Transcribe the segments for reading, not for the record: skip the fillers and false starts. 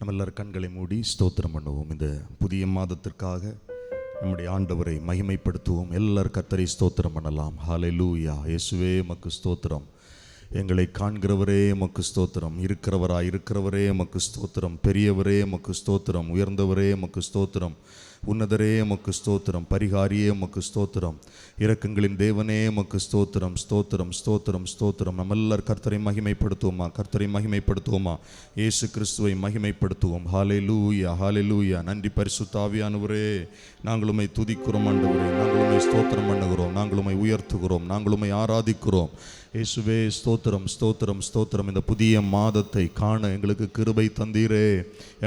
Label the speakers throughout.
Speaker 1: நம்ம எல்லாரும் கண்களை மூடி ஸ்தோத்திரம் பண்ணுவோம். இந்த புதிய மாதத்திற்காக நம்முடைய ஆண்டவரை மகிமைப்படுத்துவோம். எல்லாரும் கர்த்தரை ஸ்தோத்திரம் பண்ணலாம். ஹல்லேலூயா. இயேசுவே உமக்கு ஸ்தோத்திரம். எங்களை காண்கிறவரே உமக்கு ஸ்தோத்திரம். இருக்கிறவரே உமக்கு ஸ்தோத்திரம். பெரியவரே உமக்கு ஸ்தோத்திரம். உயர்ந்தவரே உமக்கு ஸ்தோத்திரம். உன்னதரே உமக்கு ஸ்தோத்திரம். பரிகாரியே உமக்கு ஸ்தோத்திரம். இரக்கங்களின் தேவனே உமக்கு ஸ்தோத்திரம். ஸ்தோத்திரம் ஸ்தோத்திரம் ஸ்தோத்திரம். நம்ம எல்லாரும் கர்த்தரை மகிமைப்படுத்துவோமா? கர்த்தரை மகிமைப்படுத்துவோமா? இயேசு கிறிஸ்துவை மகிமைப்படுத்துவோம். ஹல்லேலூயா ஹல்லேலூயா. நன்றி பரிசுத்த ஆவியானவரே, நாங்கள் உம்மை துதிக்கிறோம் ஆண்டவரே. நாங்கள் உம்மை ஸ்தோத்திரம் பண்ணுகிறோம். நாங்கள் உம்மை உயர்த்துகிறோம். நாங்கள் உம்மை ஆராதிக்கிறோம். இயேசுவே ஸ்தோத்திரம் ஸ்தோத்திரம் ஸ்தோத்திரம். இந்த புதிய மாதத்தை காண எங்களுக்கு கிருபை தந்தீரே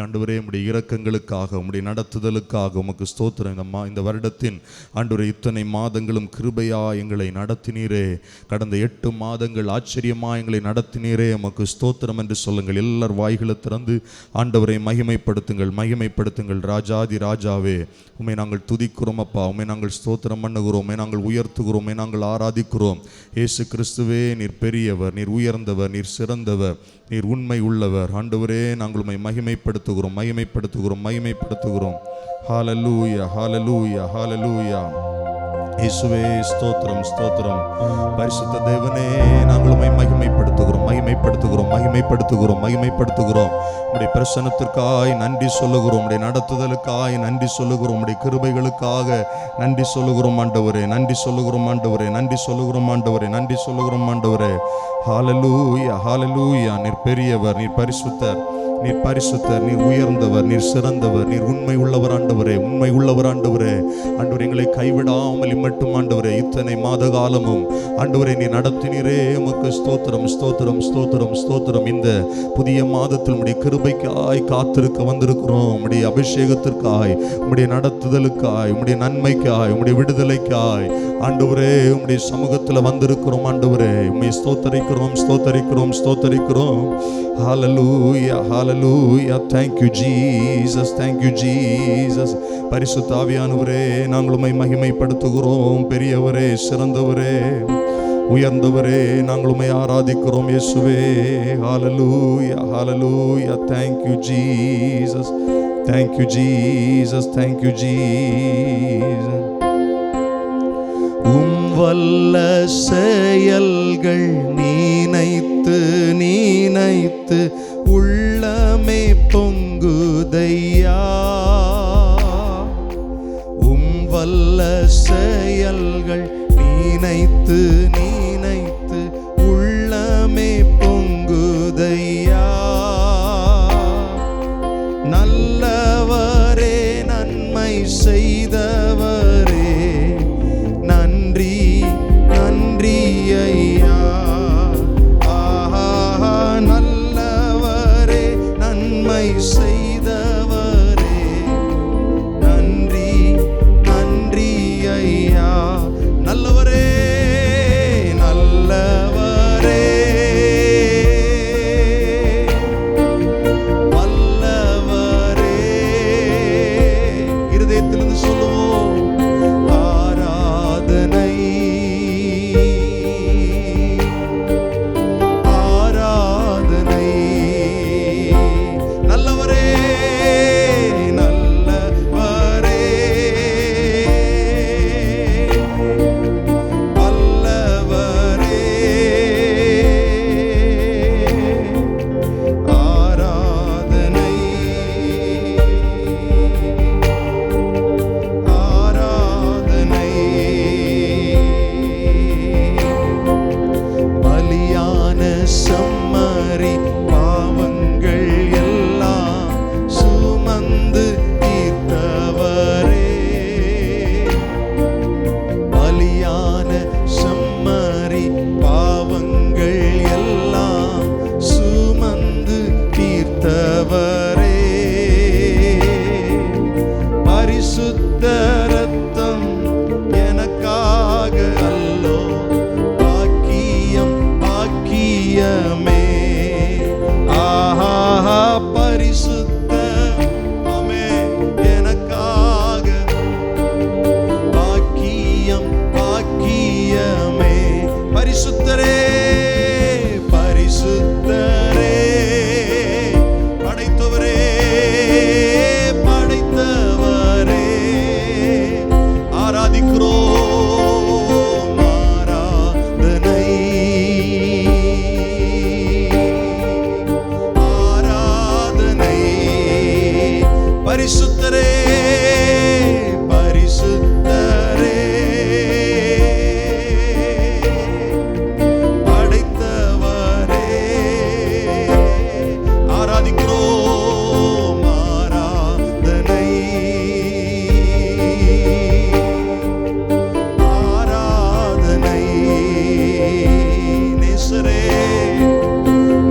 Speaker 1: ஆண்டவரே. உம்முடைய இரக்கங்களுக்காக, உம்முடைய நடத்துதலுக்காக உமக்கு ஸ்தோத்திரம். இந்த வருடத்தின் ஆண்டவரே இத்தனை மாதங்களும் கிருபையா எங்களை நடத்தினீரே. கடந்த 8 மாதங்கள் ஆச்சரியமா எங்களை நடத்தினீரே. உமக்கு ஸ்தோத்திரம் என்று சொல்லுங்கள். எல்லார் வாய்களை திறந்து ஆண்டவரை மகிமைப்படுத்துங்கள், மகிமைப்படுத்துங்கள். ராஜாதி ராஜாவே, உம்மை நாங்கள் துதிக்கிறோம் அப்பா. உம்மை நாங்கள் ஸ்தோத்திரம் பண்ணுகிறோம். உம்மை நாங்கள் உயர்த்துகிறோம். உம்மை நாங்கள் ஆராதிக்கிறோம். இயேசு கிறிஸ்துவே, நீர் பெரியவர், நீர் உயர்ந்தவர், நீர் சிறந்தவர், நீர் உண்மை உள்ளவர். ஆண்டவரே, நாங்கள் உம்மை மகிமைப்படுத்துகிறோம், மகிமைப்படுத்துகிறோம், மகிமைப்படுத்துகிறோம். ஹல்லேலூயா ஹல்லேலூயா ஹல்லேலூயா. இயேசுவே ஸ்தோத்திரம் ஸ்தோத்திரம். பரிசுத்த தேவனே, நாங்கள் உம்மை மகிமைப்படுத்துகிறோம், மகிமைப்படுத்துகிறோம், மகிமைப்படுத்துகிறோம், மகிமைப்படுத்துகிறோம். உம்முடைய பிரசன்னத்திற்காய் நன்றி சொல்லுகிறோம். உம்முடைய நடத்துதலுக்காய் நன்றி சொல்லுகிறோம். உம்முடைய கிருபைகளுக்காக நன்றி சொல்லுகிறோம் ஆண்டவரே. நன்றி சொல்லுகிறோம் ஆண்டவரே. நன்றி சொல்லுகிறோம் ஆண்டவரே. நன்றி சொல்லுகிறோம் ஆண்டவரே. ஹல்லேலூயா ஹல்லேலூயா. நீர் பெரியவர், நீர் பரிசுத்தர், நீர் பரிசுத்தர், நீர் உயர்ந்தவர், நீர் சிறந்தவர், நீர் உண்மை உள்ளவர் ஆண்டவரே. உண்மை உள்ளவர் ஆண்டவரே. ஆண்டவரே, எங்களை கைவிடாமல் இம்மட்டும் ஆண்டவரே இத்தனை மாத காலமும் ஆண்டவரே நீர் நடத்தினீரே. உமக்கு ஸ்தோத்திரம் ஸ்தோத்திரம் ஸ்தோத்திரம் ஸ்தோத்திரம். இந்த புதிய மாதத்தில் உம்முடைய கிருபைக்காய் காத்திருக்க வந்திருக்கிறோம். உம்முடைய அபிஷேகத்திற்காய், உம்முடைய நடத்துதலுக்காய், உம்முடைய நன்மைக்காய், உம்முடைய விடுதலைக்காய் ஆண்டவரே உம்முடைய சமூகத்தில் வந்திருக்கிறோம் ஆண்டவரே. உம்மை ஸ்தோத்தரிக்கிறோம் ஸ்தோத்தரிக்கிறோம் ஸ்தோத்தரிக்கிறோம். ஹல்லேலூயா ஹல்லேலூயா. Thank you Jesus, thank you Jesus. பரிசுத்த ஆவியானவரே, நாங்கள் உம்மை மகிமைப்படுத்துகிறோம். பெரியவரே, சிறந்தவரே, உயர்ந்தவரே, நாங்கள் உம்மை ஆராதிக்கிறோம் இயேசுவே. ஹல்லேலூயா ஹல்லேலூயா. Thank you Jesus, thank you Jesus, thank you Jesus. வல்ல செயல்கள் நீனைத்து நீனைத்து உள்ளமே பொங்குதையா. வல்ல செயல்கள் நீனைத்து நீனைத்து உள்ளமே பொங்குதையா. நல்லவரே, நன்மை செய்தவரே, நன்றி நன்றி ஐயா. ஆஹா, நல்லவரே, நன்மை செய்தவரே, நன்றி நன்றி ஐயா. நல்லவரே நல்லவரே, வல்லவரே. இருதயத்திலிருந்து சொல்லுவோம். ஆராதனை ஆராதனை. நல்லவரே பரிசுத்தரே பரிசுத்தரே படைத்தவரே ஆராதிக்கிறோம் ஆராதனை ஆராதனை நேசரே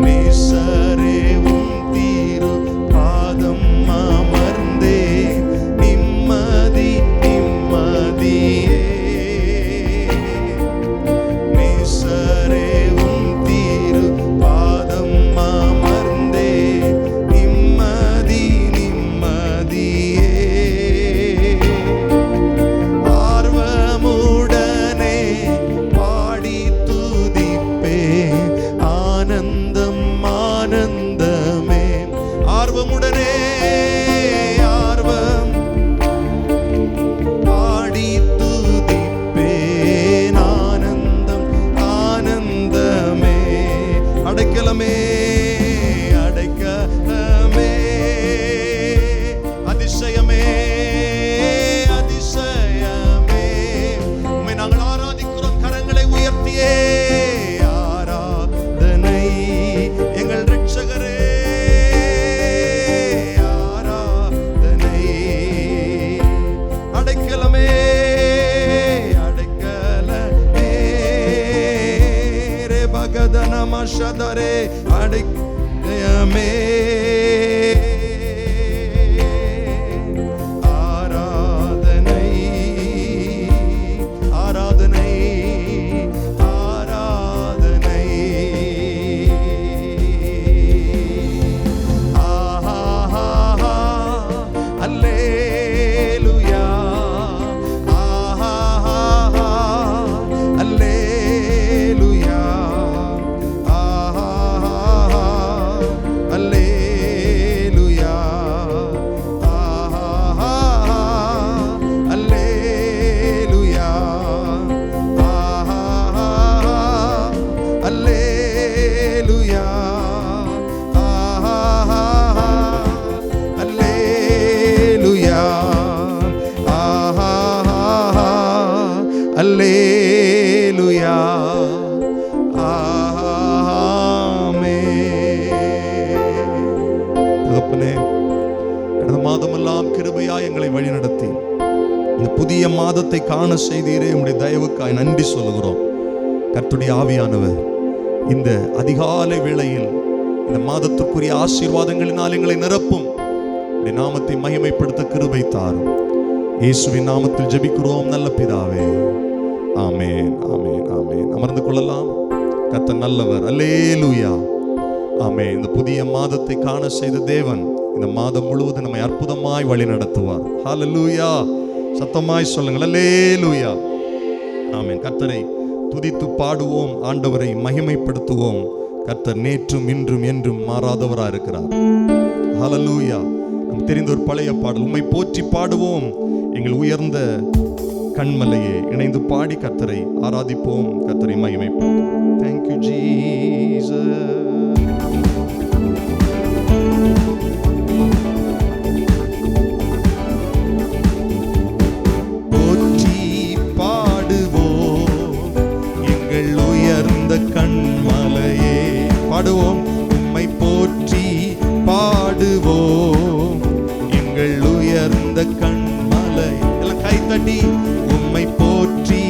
Speaker 1: நேசரே உம் தீரு பாதம் அமர்ந்தே நிம்மதி நிம்மதியே நேசரே உம் தீரு பாதம் அமர்ந்தே நிம்மதி நிம்மதியே ஆர்வமுடனே பாடி துதிப்பே ஆனந்தம் ஆனந்தமே ஆர்வமுடனே ஆர்வம் பாடி துதிப்பேன் ஆனந்தம் ஆனந்தமே அடைக்கலமே அடைக்கலமே அதிசயமே அதிசயமே உம்மை நாங்கள் ஆராதிக்கிறோம் கரங்களை உயர்த்தியே ஆராதனை எங்கள் இரட்சகரே ஆராதனை அடைக்கலமே அடைக்கலமே ரே பகதன மஷதரே அடைக்கலமே ஆராதனை ஆராதனை ஆராதனை ஆஹா அல்லேலூயா ஆஹா அல்லேலூயா ஆஹா அல்லேலூயா ஆஹா அல்லேலூயா ஆஹா அல்லேலூயா ஆஹா அல்லேலூயா ஆஹா அல்லேலூயா தகப்பனே கடந்த மாதமெல்லாம் கிருபையாய் எங்களை வழிநடத்தி இந்த புதிய மாதத்தை காண செய்தீரே உம்முடைய தயவுக்காய் நன்றி சொல்லுகிறோம். கர்த்தருடைய ஆவியானவர் இந்த அதிகாலை வேளையில் இந்த மாதத்துக்குரிய ஆசீர்வாதங்களினால் எங்களை நிரப்பும். உம்முடைய நாமத்தை மகிமைப்படுத்த கிருபை தாரும். இயேசுவின் நாமத்தில் ஜெபிக்கிறோம் நல்ல பிதாவே, ஆமென் ஆமென் ஆமென். அமர்ந்து கொள்ளலாம். கர்த்தர் நல்லவர். அல்லேலூயா ஆமென். இந்த புதிய மாதத்தை காண செய்த தேவன் இந்த மாதம் முழுவதும் நம்மை அற்புதமாய் வழி நடத்துவார். ஹல்லேலூயா. சத்தமாய் சொல்லுங்கள் அல்லேலூயா. ஆமென். கர்த்தரை துதித்து பாடுவோம், ஆண்டவரை மகிமைப்படுத்துவோம். கர்த்தர் நேற்றும் இன்றும் என்றும் மாறாதவராக இருக்கிறார். ஹல்லேலூயா. நமக்கு தெரிந்த ஒரு பழைய பாடல், உம்மை போற்றி பாடுவோம் எங்கள் உயர்ந்த கண்மலையே. இணைந்து பாடி கர்த்தரை ஆராதிப்போம், கர்த்தரை மகிமைப்படுத்துவோம். Thank you Jesus. போற்றி பாடுவோம் எங்கள் உயர்ந்த கண்மலையே. பாடுவோம், உம்மை போற்றி பாடுவோம் எங்கள் உயர்ந்த கண்மலை. எல்லாம் கைத்தட்டி உம்மை போற்றி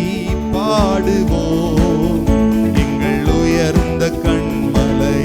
Speaker 1: பாடுவோம் எங்கள் உயர்ந்த கண்மலை.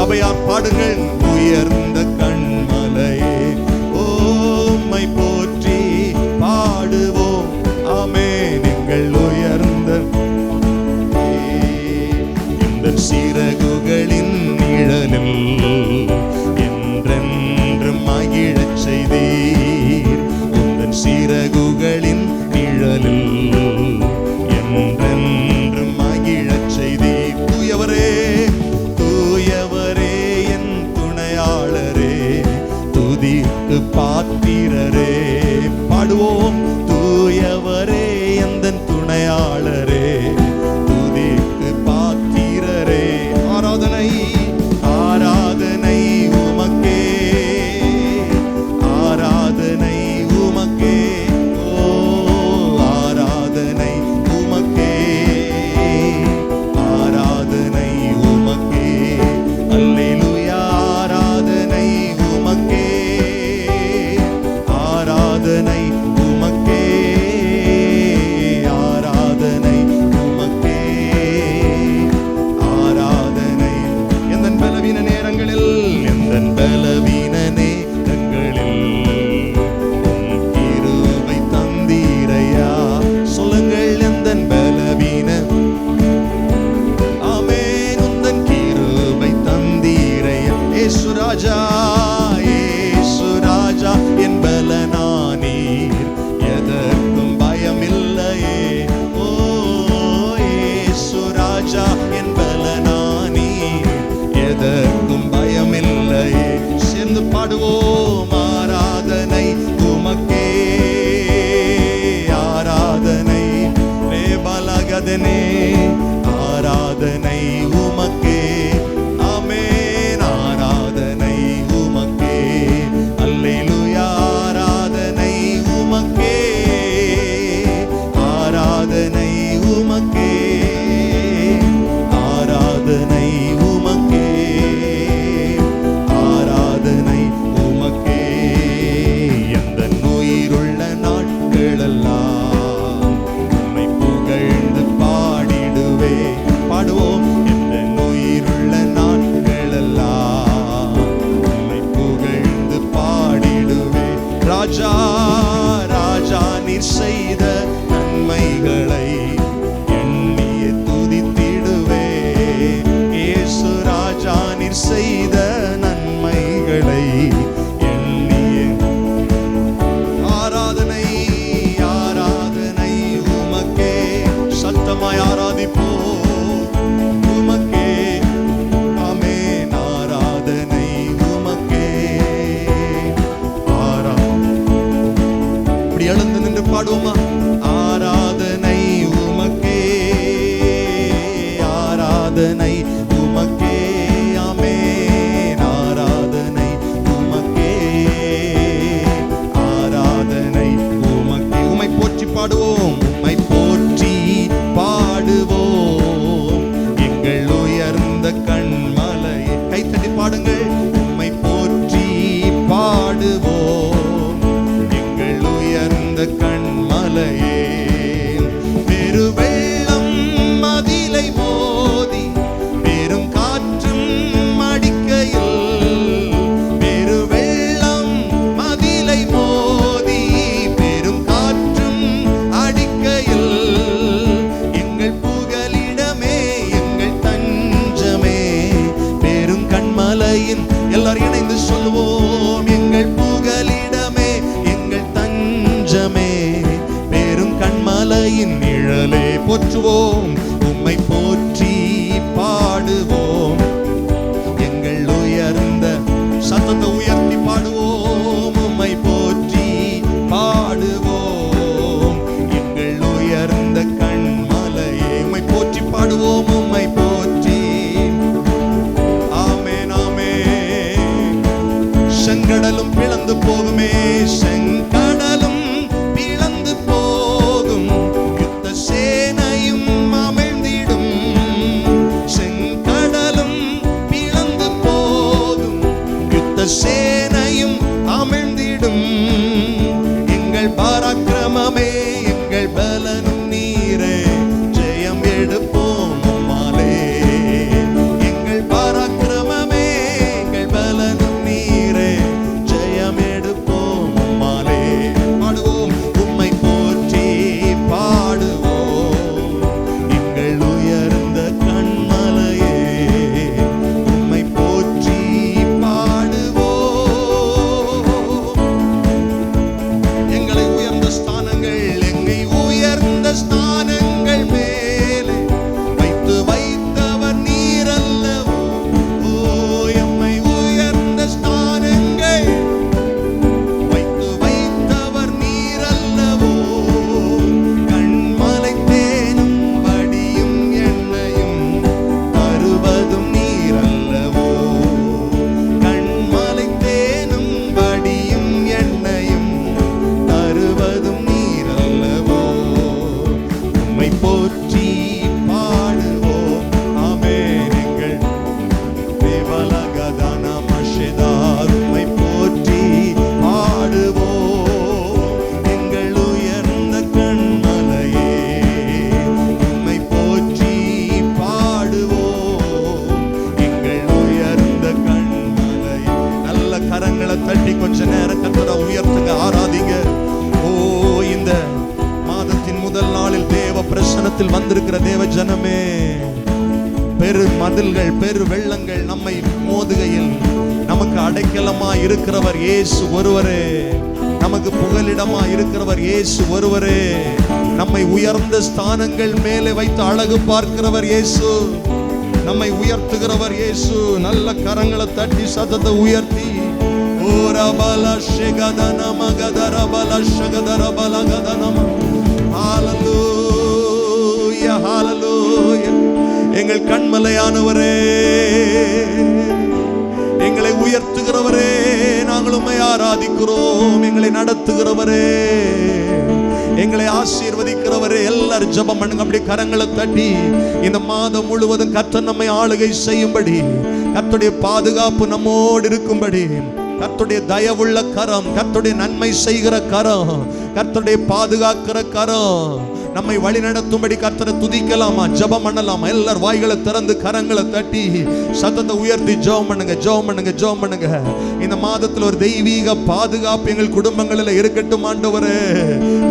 Speaker 1: சபையார் பாடுங்கள். உயர்ந்த கண்மலையே உம்மை போற்றி பாடுவோம். ஆமென். எங்கள் உயர்ந்த இந்த சிறகுகளின் நிழலில் என்றென்றும் மகிழச் செய்தீர். உந்தன் சிறகுகளின் நிழலில் என்றென்றும் மகிழச் செய்தீர். தூயவரே தூயவரே என் துணையாளரே, துதிக்கு பாத்திரரே. பாடுவோம். தூயவரே எந்தன் துணையாளரே, துதிக்கு பாத்திரரே. ஆராதனை ஆராதனை உமக்கே, ஆராதனை உமக்கே. ஓ ஆராதனை உமக்கே, ஆராதனை உமக்கே. அல்லேலூயா. ஆராதனை உமக்கே, ஆராதனை உமக்கே, ஆராதனை உமக்கே, ஆராதனை. எந்தன் பலவீன நேரங்களில், எந்தன் பலவீன நேரங்களில் உம் கிருபை தந்தீரையா. சொல்லுங்கள். எந்தன் பலவீன, ஆமென், உந்தன் கிருபை தந்தீரையா. இயேசு ராஜா, இயேசு ராஜா என் பலனானீர், எதற்கும் பயமில்லையே. ஓ இயேசு ராஜா என் பலனானீர், எதற்கும் பயமில்லையே. சேர்ந்து பாடுவோம். ஆராதனை உமக்கே, ஆராதனை ரே பலகதனே. ஆராதனை உமக்கே. ஆமென். ஆராதனை உமக்கே. அல்லேலூயா. ஆராதனை உமக்கே, ஆராதனை உமக்கே, ஆராதனை உமக்கே, ஆராதனை உமக்கே. எந்தன் உயிருள்ள நாட்களெல்லாம் உம்மை புகழ்ந்து பாடிடுவே. பாடுவோம். எந்தன் உயிருள்ள நாட்களெல்லாம் உம்மை புகழ்ந்து பாடிடுவே. ராஜா ராஜா நீர் செய்த நன்மைகளை எண்ணியே துதித்திடுவே. இயேசு ராஜா நீர் செய்த நன்மைகளை எண்ணியே. ஆராதனை ஆராதனை உமக்கே. சத்தமாய் ஆராதிப்போம் உமக்கே. ஆமென். ஆராதனை உமக்கே. இப்படி எழுந்து நின்று பாடுவோமா? ஆராதனை உமக்கே, ஆராதனை உமக்கே. ஆமென். ஆராதனை உமக்கே, ஆராதனை உமக்கே. உம்மை போற்றி பாடுவோம். உம்மை போற்றி பாடுவோம். எங்கள் உயர்ந்த கண்மலையே. கைத்தட்டி பாடுங்கள். உம்மை போற்றி பாடுவோம். எங்கள் உயர்ந்த கண்மலையே. பெருவெள்ளம் மதிலை மோதி பெரும் காற்றும் அடிக்கையில், பெருவெள்ளம் மதிலை மோதி பெரும் காற்றும் அடிக்கையில், எங்கள் புகலிடமே எங்கள் தஞ்சமே பெரும் கண்மலையின். எல்லாரும் இணைந்து சொல்லுவோம். எங்கள் புகலிடமே எங்கள் தஞ்சமே பெரும் கண்மலையின் நிழலே. போற்றுவோம். உம்மை போற்றி பாடுவோம். எங்கள் உயர்ந்த, சத்தத்தை உயர்த்தி பாடுவோம். உம்மை போற்றி பாடுவோம். எங்கள் உயர்ந்த கண்மலையே. உம்மை போற்றி பாடுவோம். உம்மை போற்றி. ஆமென். ஆமென். செங்கடலும் பிளந்து போகுமே, செங்கடலும் பிளந்து போகும், யுத்த சேனையும் கேட்கிற தேவ ஜனமே, பெரு மதில்கள் பெரு வெள்ளங்கள் நம்மை மோதுகையில் நமக்கு அடைக்கலமா இருக்கிறவர் இயேசு ஒருவரே. நமக்கு புகலிடமா இருக்கிறவர் இயேசு ஒருவரே. நம்மை உயர்ந்த ஸ்தானங்கள் மேலே வைத்து அழகு பார்க்கிறவர் இயேசு. நம்மை உயர்த்துகிறவர் இயேசு. நல்ல கரங்களை தட்டி சத்தத்தை உயர்த்தி எங்கள் கண்மலையானவரே, எங்களை உயர்த்துகிறவரே, நாங்கள் உம்மை ஆராதிக்கிறோம். எங்களை நடத்துகிறவரே, எங்களை ஆசீர்வதிக்கிறவரே. எல்லாரும் ஜெபம் பண்ணுங்க. அப்படியே கரங்களை தட்டி இந்த மாதம் முழுவதும் கர்த்தர் நம்மை ஆளுகை செய்யும்படி, கர்த்தருடைய பாதுகாப்பு நம்மோடு இருக்கும்படி, கர்த்தருடைய தயவுள்ள கரம், கர்த்தருடைய நன்மை செய்கிற கரம், கர்த்தருடைய பாதுகாக்கிற கரம் நம்மை வழி நடத்தும்படி கர்த்தரை துதிக்கலாமா, ஜெபம் பண்ணலாமா? எல்லாரும் வாய்களை திறந்து கரங்களை தட்டி சத்தத்தை உயர்த்தி ஜெபம் பண்ணுங்க, ஜெபம் பண்ணுங்க, ஜெபம் பண்ணுங்க. இந்த மாதத்தில் ஒரு தெய்வீக பாதுகாப்பு எங்கள் குடும்பங்களில் இருக்கட்டும் ஆண்டவரே.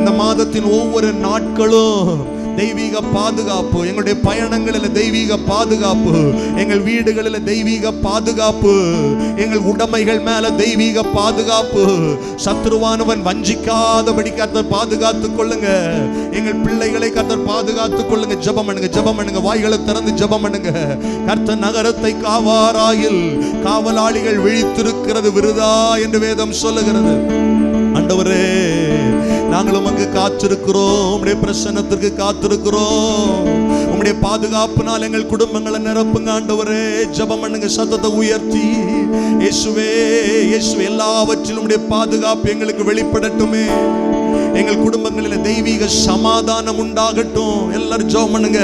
Speaker 1: இந்த மாதத்தின் ஒவ்வொரு நாட்களும் தெய்வீக பாதுகாப்பு, எங்களுடைய பயணங்களில் தெய்வீக பாதுகாப்பு, எங்கள் வீடுகளில் தெய்வீக பாதுகாப்பு, எங்கள் உடைமைகள் மேல தெய்வீக பாதுகாப்பு, சத்துருவானவன் வஞ்சிக்காதபடி கர்த்தர் பாதுகாத்துக் கொள்ளுங்க. எங்கள் பிள்ளைகளை கர்த்தர் பாதுகாத்துக் கொள்ளுங்க. ஜெபம் பண்ணுங்க, ஜெபம் பண்ணுங்க, வாய்களை திறந்து ஜெபம் பண்ணுங்க. கர்த்தர் நகரத்தை காவாராயில் காவலாளிகள் விழித்திருக்கிறது விருதா என்று வேதம் சொல்லுகிறது. ஆண்டவரே, நாங்கள் உமக்கு காத்திருக்கிறோம், உம்முடைய பிரசன்னத்திற்கு காத்திருக்கிறோம். உம்முடைய பாதுகாப்புனால் எங்கள் குடும்பங்களை நிரப்புங்க ஆண்டவரே. ஜெபம் பண்ணுங்க, சத்தத்தை உயர்த்தி இயேசுவே, இயேசுவே, எல்லாவற்றிலும் உம்முடைய பாதுகாப்பு எங்களுக்கு வெளிப்படட்டுமே. எங்கள் குடும்பங்களில் தெய்வீக சமாதானம் உண்டாகட்டும். எல்லாரும் ஜெபம் பண்ணுங்க.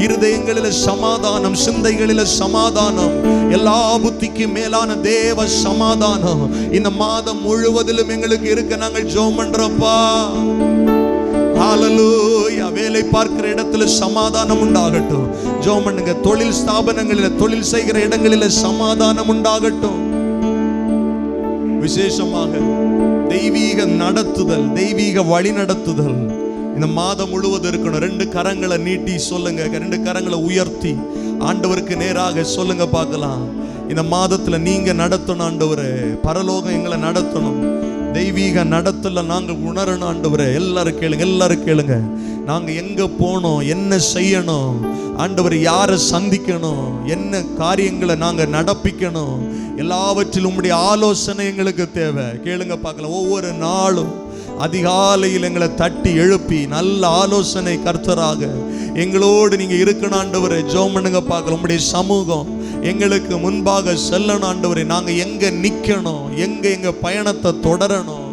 Speaker 1: இருதயங்களில் சமாதானம், சிந்தைகளில் சமாதானம், எல்லா புத்திக்கு மேலான தேவ சமாதானம் இந்த மாதம் முழுவதிலும் எங்களுக்கு இருக்க நாங்கள் ஜெபம் பண்றோம்ப்பா. ஹல்லேலூயா. வேலை பார்க்கிற இடத்துல சமாதானம் உண்டாகட்டும். ஜெபம் பண்ணுங்க. தொழில் ஸ்தாபனங்களில், தொழில் செய்கிற இடங்களில் சமாதானம் உண்டாகட்டும். விசேஷமாக தெய்வீக நடத்துதல், தெய்வீக வழி நடத்துதல் இந்த மாதம் முழுவதும் இருக்கணும். ரெண்டு கரங்களை நீட்டி சொல்லுங்க, ரெண்டு கரங்களை உயர்த்தி ஆண்டவருக்கு நேராக சொல்லுங்க பார்க்கலாம். இந்த மாதத்துல நீங்க நடத்தணும் ஆண்டவரே. பரலோகம் எங்களை நடத்தணும். தெய்வீக நடத்தல நாங்க உணரணும் ஆண்டவரே. எல்லாரும் கேளுங்க, எல்லாரும் கேளுங்க. நாங்க எங்க போனோம், என்ன செய்யணும் ஆண்டவர், யாரை சந்திக்கணும், என்ன காரியங்களை நாங்க நடப்பிக்கணும், எல்லாவற்றிலும் உம்முடைய ஆலோசனை எங்களுக்கு தேவை. கேளுங்க பார்க்கலாம். ஒவ்வொரு நாளும் அதிகாலையில் எங்களை தட்டி எழுப்பி நல்ல ஆலோசனை கர்த்தராக எங்களோடு நீங்க இருக்கணும் ஆண்டவரே. ஜெபம் பண்ணுங்க பார்க்கலாம். உம்முடைய சமூகம் எங்களுக்கு முன்பாக செல்லணும் ஆண்டவரே. நாங்க எங்க நிக்கணும், எங்க பயணத்தை தொடரணும்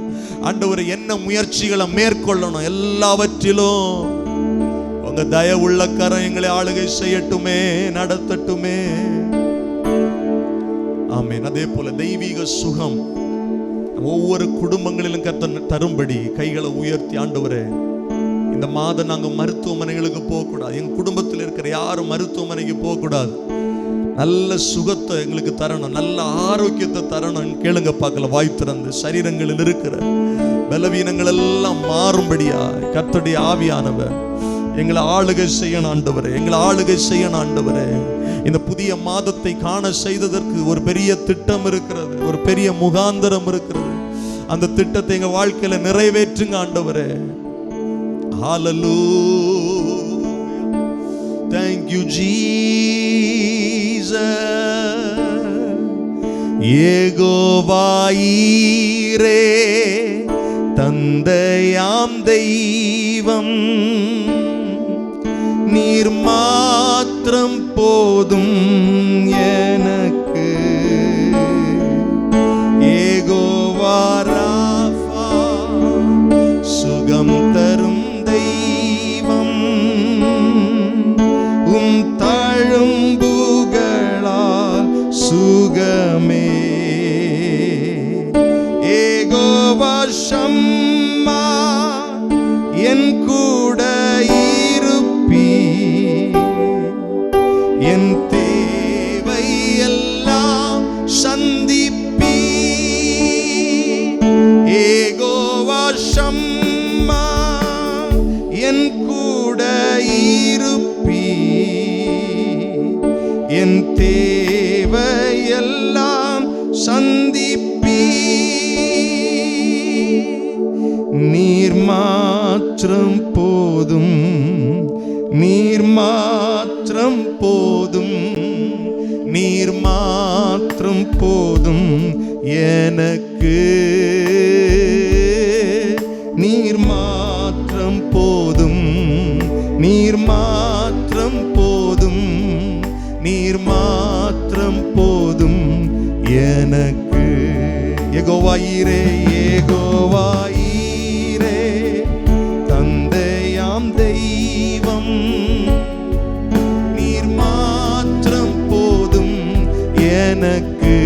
Speaker 1: ஆண்டவரே, என்ன முயற்சிகளை மேற்கொள்ளணும், எல்லாவற்றிலும் உங்க தயவுள்ள கரம் எங்களை ஆளுகை செய்யட்டுமே, நடத்தட்டுமே. ஆமென். அதே போல தெய்வீக சுகம் ஒவ்வொரு குடும்பங்களிலும் கர்த்தர் தரும்படி கைகளை உயர்த்தி ஆண்டவரே, இந்த மாதம் நாங்க மருத்துவமனைகளுக்கு போகக்கூடாது. எங்க குடும்பத்தில் இருக்கிற யாரும் மருத்துவமனைக்கு போகக்கூடாது. நல்ல சுகத்தை எங்களுக்கு தரணும், நல்ல ஆரோக்கியத்தை தரணும். கேளுங்க பார்க்கல, வாய் திறந்து. சரீரங்களில் இருக்கிற பலவீனங்கள் எல்லாம் மாறும்படியா கர்த்தருடைய ஆவியானவர் எங்களை ஆளுகை செய்யணும் ஆண்டவரே, எங்களை ஆளுகை செய்யணும் ஆண்டவரே. இந்த புதிய மாதத்தை காண செய்ததற்கு ஒரு பெரிய திட்டம் இருக்கிறது, ஒரு பெரிய முகாந்தரம் இருக்கிறது. அந்த திட்டத்தை எங்க வாழ்க்கையில நிறைவேற்றுங்க ஆண்டவரே. ஹல்லேலூயா. Thank you Jesus. யெகோவா ஈரே, தந்தையாம் தெய்வம், நீர் மாத்திரம் போதும் எனக்கு. யெகோவா ராஃபா, சுகம் தரும் தெய்வம், உம் தழும்புகளால் சுகமே. யெகோவா ஷம்மா, என்
Speaker 2: என் தேவையெல்லாம் சந்திப்பீ. நீர் மாத்திரம் போதும், நீர் மாத்திரம் போதும், நீர் மாத்திரம் போதும் எனக்கு. நீர் மாத்திரம் போதும், நீர் மாத்திரம் போதும், நீர் மாத்திரம் போதும் எனக்கு. யெகோவா ஈரே, யெகோவா ஈரே, தந்தையாம் தெய்வம். நீர் மாத்திரம் போதும் எனக்கு.